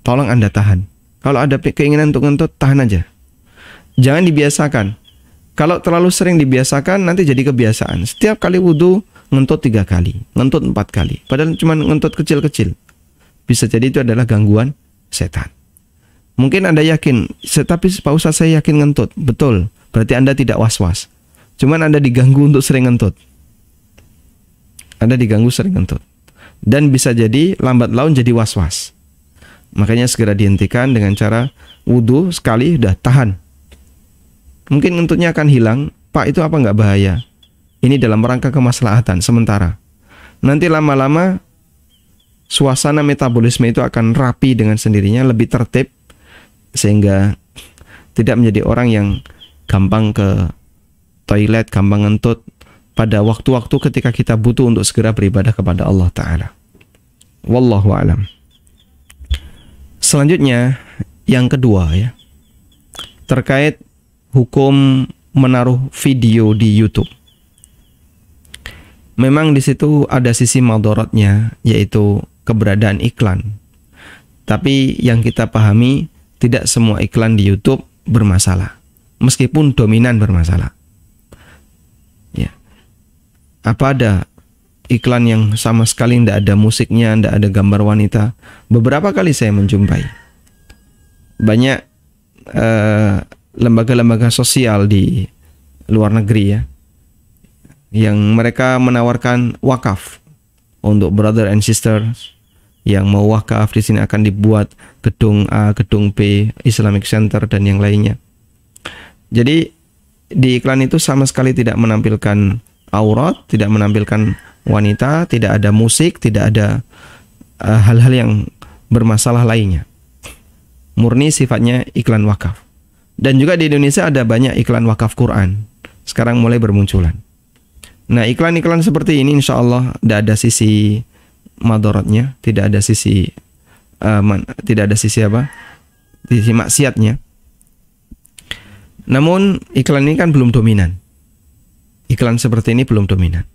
tolong Anda tahan. Kalau ada keinginan untuk ngentut, tahan aja. Jangan dibiasakan. Kalau terlalu sering dibiasakan, nanti jadi kebiasaan. Setiap kali wudu, ngentut 3 kali, ngentut 4 kali. Padahal cuma ngentut kecil-kecil. Bisa jadi itu adalah gangguan setan. Mungkin Anda yakin, tapi Pak Ustaz saya yakin ngentut. Betul, berarti Anda tidak was-was. Cuman Anda diganggu untuk sering ngentut. Anda diganggu sering ngentut. Dan bisa jadi lambat laun jadi was-was. Makanya segera dihentikan dengan cara wudu sekali, udah tahan. Mungkin ngentutnya akan hilang. Pak, itu apa nggak bahaya? Ini dalam rangka kemaslahatan sementara. Nanti lama-lama suasana metabolisme itu akan rapi dengan sendirinya, lebih tertib, sehingga tidak menjadi orang yang gampang ke toilet, gampang ngentut pada waktu-waktu ketika kita butuh untuk segera beribadah kepada Allah Ta'ala. Wallahu a'lam. Selanjutnya, yang kedua ya, terkait hukum menaruh video di YouTube. Memang di situ ada sisi madaratnya, yaitu keberadaan iklan. Tapi yang kita pahami, tidak semua iklan di YouTube bermasalah, meskipun dominan bermasalah. Ya. Apa ada iklan yang sama sekali tidak ada musiknya, tidak ada gambar wanita? Beberapa kali saya menjumpai banyak lembaga-lembaga sosial di luar negeri ya, yang mereka menawarkan wakaf untuk brother and sisters yang mau wakaf. Di sini akan dibuat gedung A, gedung B, Islamic Center dan yang lainnya. Jadi di iklan itu sama sekali tidak menampilkan aurat, tidak menampilkan wanita, tidak ada musik, tidak ada hal-hal yang bermasalah lainnya. Murni sifatnya iklan wakaf. Dan juga di Indonesia ada banyak iklan wakaf Quran. Sekarang mulai bermunculan. Nah, iklan-iklan seperti ini insya Allah tidak ada sisi madaratnya, tidak ada sisi sisi maksiatnya. Namun iklan ini kan belum dominan. Iklan seperti ini belum dominan.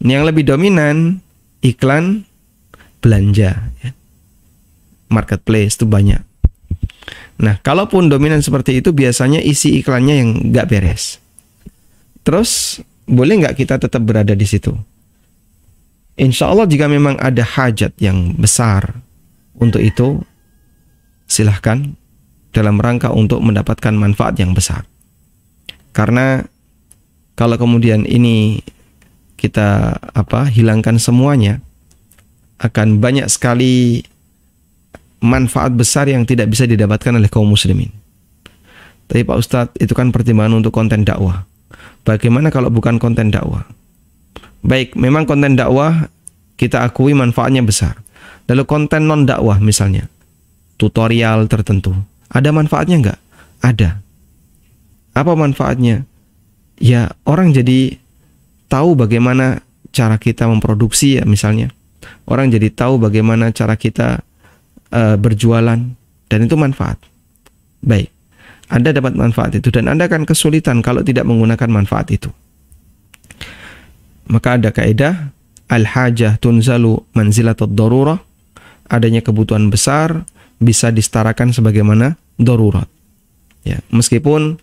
Yang lebih dominan iklan belanja ya. Marketplace itu banyak. Nah, kalaupun dominan seperti itu, biasanya isi iklannya yang nggak beres. Terus boleh nggak kita tetap berada di situ? Insya Allah jika memang ada hajat yang besar untuk itu, silahkan dalam rangka untuk mendapatkan manfaat yang besar. Karena kalau kemudian ini kita hilangkan semuanya, akan banyak sekali manfaat besar yang tidak bisa didapatkan oleh kaum muslimin. Tapi Pak Ustadz, itu kan pertimbangan untuk konten dakwah. Bagaimana kalau bukan konten dakwah? Baik, memang konten dakwah kita akui manfaatnya besar. Lalu konten non dakwah misalnya, tutorial tertentu, ada manfaatnya nggak? Ada. Apa manfaatnya? Ya, orang jadi tahu bagaimana cara kita memproduksi ya misalnya. Orang jadi tahu bagaimana cara kita berjualan, dan itu manfaat. Baik, Anda dapat manfaat itu dan Anda akan kesulitan kalau tidak menggunakan manfaat itu. Maka ada kaidah al-hajah tunzalu manzilatud darurah. Adanya kebutuhan besar bisa disetarakan sebagaimana darurat. Ya, meskipun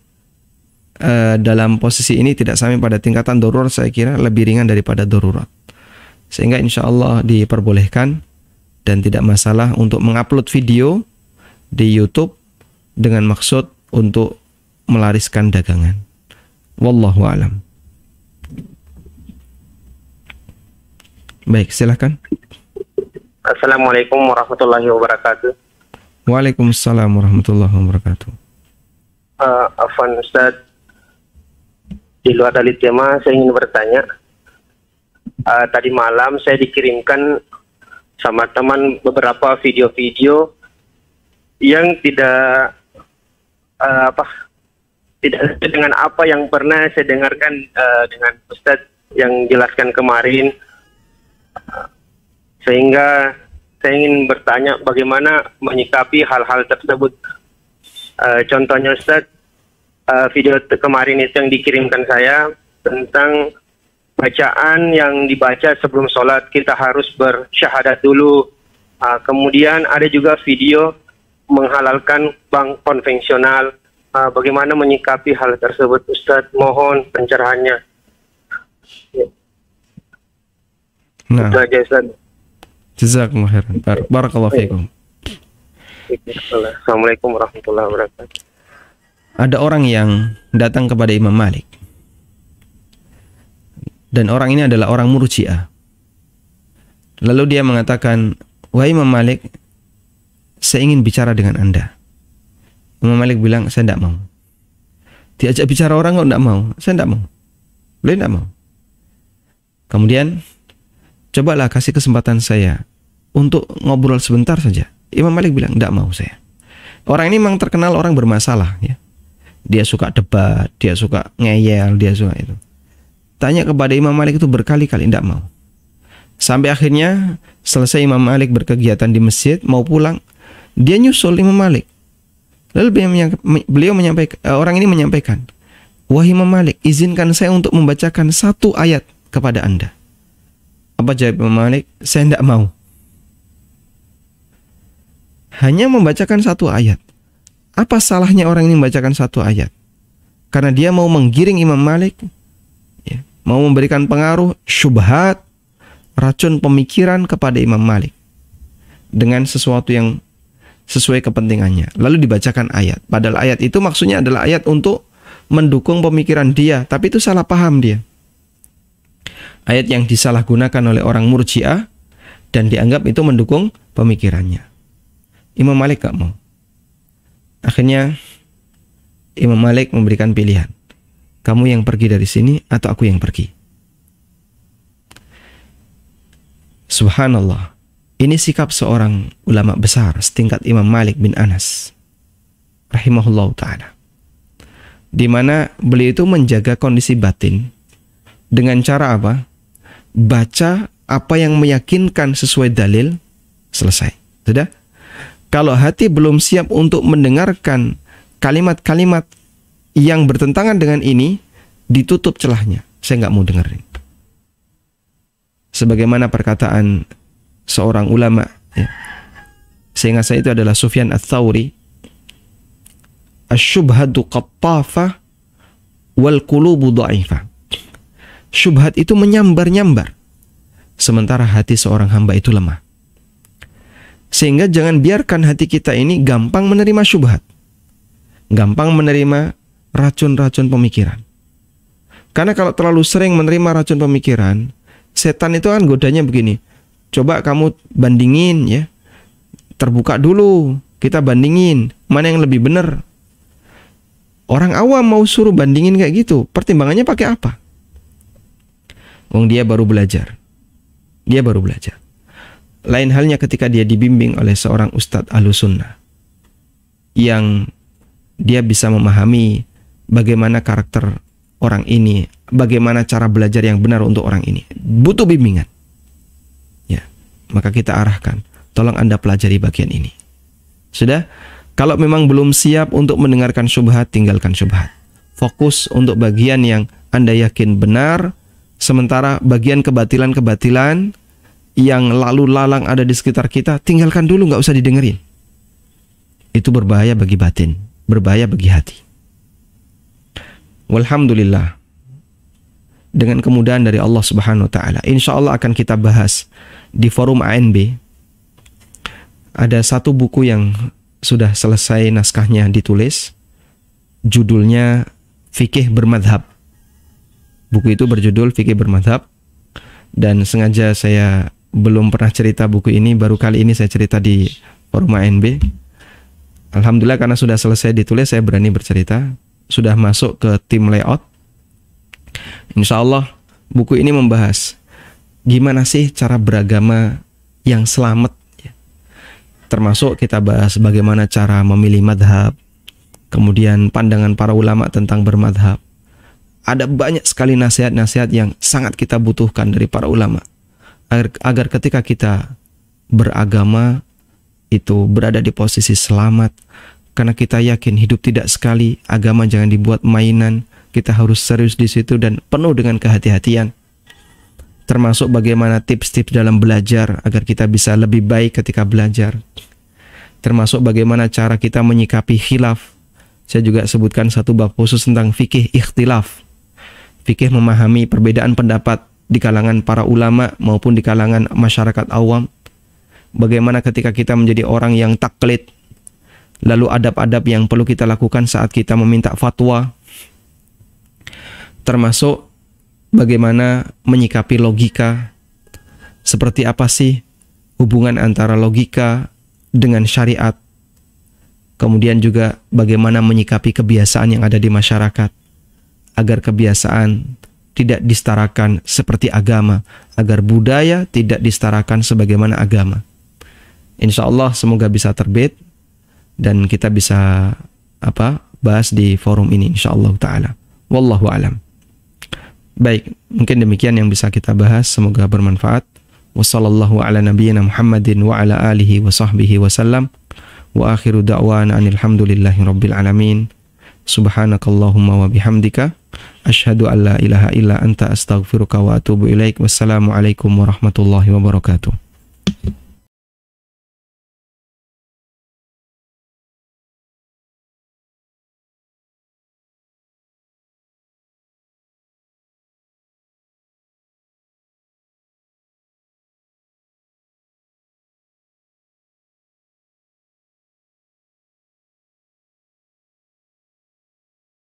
dalam posisi ini tidak sampai pada tingkatan darurat, saya kira lebih ringan daripada darurat. Sehingga insya Allah diperbolehkan dan tidak masalah untuk mengupload video di YouTube dengan maksud untuk melariskan dagangan. Wallahu a'lam. Baik, silakan. Assalamualaikum warahmatullahi wabarakatuh. Waalaikumsalam warahmatullahi wabarakatuh. Afwan Ustaz, di luar dari tema saya ingin bertanya. Tadi malam saya dikirimkan sama teman beberapa video-video yang tidak tidak dengan apa yang pernah saya dengarkan dengan Ustaz yang jelaskan kemarin. Sehingga saya ingin bertanya bagaimana menyikapi hal-hal tersebut. Contohnya Ustaz, video kemarin itu yang dikirimkan saya tentang bacaan yang dibaca sebelum sholat, kita harus bersyahadat dulu. Kemudian ada juga video menghalalkan bank konvensional. Bagaimana menyikapi hal tersebut Ustaz? Mohon pencerahannya. Ya. Nah, itu aja Ustaz. Jazakumullah khairan. Barakallahu fiikum. Assalamualaikum warahmatullahi wabarakatuh. Ada orang yang datang kepada Imam Malik. Dan orang ini adalah orang Murji'ah. Lalu dia mengatakan, "Wahai Imam Malik, saya ingin bicara dengan Anda." Imam Malik bilang, "Saya tidak mau." Diajak bicara orang kok tidak mau. "Saya tidak mau." Beliau tidak mau. Kemudian, "Cobalah kasih kesempatan saya untuk ngobrol sebentar saja." Imam Malik bilang, "Tidak mau saya." Orang ini memang terkenal orang bermasalah ya. dia suka debat, dia suka ngeyel, dia suka itu. Tanya kepada Imam Malik itu berkali-kali, tidak mau. Sampai akhirnya selesai Imam Malik berkegiatan di masjid, mau pulang, dia nyusul Imam Malik. Lalu beliau menyampaikan, orang ini menyampaikan, wahai Imam Malik, izinkan saya untuk membacakan satu ayat kepada Anda. Apa jawab Imam Malik? Saya tidak mau. Hanya membacakan satu ayat. Apa salahnya orang ini membacakan satu ayat? Karena dia mau menggiring Imam Malik, ya, mau memberikan pengaruh syubhat, racun pemikiran kepada Imam Malik dengan sesuatu yang sesuai kepentingannya. Lalu dibacakan ayat. Padahal ayat itu maksudnya adalah ayat untuk mendukung pemikiran dia, tapi itu salah paham dia. Ayat yang disalahgunakan oleh orang Murji'ah dan dianggap itu mendukung pemikirannya. Imam Malik gak mau. Akhirnya Imam Malik memberikan pilihan. Kamu yang pergi dari sini atau aku yang pergi. Subhanallah. Ini sikap seorang ulama besar setingkat Imam Malik bin Anas rahimahullah ta'ala. Di mana beliau itu menjaga kondisi batin dengan cara apa? Baca apa yang meyakinkan sesuai dalil, selesai. Sudah? Kalau hati belum siap untuk mendengarkan kalimat-kalimat yang bertentangan dengan ini, ditutup celahnya. Saya nggak mau dengerin. Sebagaimana perkataan seorang ulama, ya, seingat saya itu adalah Sufyan Ats-Tsauri, asyubhatu qattafah wal qulubu dha'ifah. Syubhat itu menyambar-nyambar, sementara hati seorang hamba itu lemah. Sehingga jangan biarkan hati kita ini gampang menerima syubhat, gampang menerima racun-racun pemikiran. Karena kalau terlalu sering menerima racun pemikiran, setan itu kan godanya begini. Coba kamu bandingin ya. Terbuka dulu, kita bandingin mana yang lebih benar. Orang awam mau suruh bandingin kayak gitu, pertimbangannya pakai apa? Wong dia baru belajar. Dia baru belajar. Lain halnya ketika dia dibimbing oleh seorang ustadz Ahlussunnah yang dia bisa memahami bagaimana karakter orang ini, bagaimana cara belajar yang benar untuk orang ini. Butuh bimbingan. Ya, maka kita arahkan, tolong Anda pelajari bagian ini. Sudah? Kalau memang belum siap untuk mendengarkan syubhat, tinggalkan syubhat. Fokus untuk bagian yang Anda yakin benar, sementara bagian kebatilan-kebatilan yang lalu lalang ada di sekitar kita, tinggalkan dulu, nggak usah didengerin. Itu berbahaya bagi batin, berbahaya bagi hati. Walhamdulillah, dengan kemudahan dari Allah Subhanahu wa Ta'ala, insya Allah akan kita bahas di forum ANB. Ada satu buku yang sudah selesai naskahnya ditulis, judulnya Fikih Bermadhab. Buku itu berjudul Fikih Bermadhab, dan sengaja saya belum pernah cerita buku ini, baru kali ini saya cerita di forum ANB. Alhamdulillah karena sudah selesai ditulis, saya berani bercerita. Sudah masuk ke tim layout. Insya Allah buku ini membahas gimana sih cara beragama yang selamat, ya. Termasuk kita bahas bagaimana cara memilih madhab, kemudian pandangan para ulama tentang bermadhab. Ada banyak sekali nasihat-nasihat yang sangat kita butuhkan dari para ulama agar ketika kita beragama itu berada di posisi selamat. Karena kita yakin hidup tidak sekali, agama jangan dibuat mainan, kita harus serius di situ dan penuh dengan kehati-hatian. Termasuk bagaimana tips-tips dalam belajar agar kita bisa lebih baik ketika belajar. Termasuk bagaimana cara kita menyikapi khilaf. Saya juga sebutkan satu bab khusus tentang fikih ikhtilaf. Fikih memahami perbedaan pendapat di kalangan para ulama maupun di kalangan masyarakat awam. Bagaimana ketika kita menjadi orang yang taklid, lalu adab-adab yang perlu kita lakukan saat kita meminta fatwa. Termasuk bagaimana menyikapi logika. Seperti apa sih hubungan antara logika dengan syariat. Kemudian juga bagaimana menyikapi kebiasaan yang ada di masyarakat, agar kebiasaan tidak disetarakan seperti agama, agar budaya tidak disetarakan sebagaimana agama. Insya Allah semoga bisa terbit dan kita bisa bahas di forum ini insyaallah taala. Wallahu alam. Baik, mungkin demikian yang bisa kita bahas, semoga bermanfaat. Wassallallahu ala nabiyyina Muhammadin wa ala alihi wa sahbihi wasallam. Wa akhiru da'wana anilhamdulillahi rabbil alamin. Subhanakallahumma wa bihamdika asyhadu an la ilaha illa anta astaghfiruka wa atubu ilaik. Wassalamualaikum warahmatullahi wabarakatuh.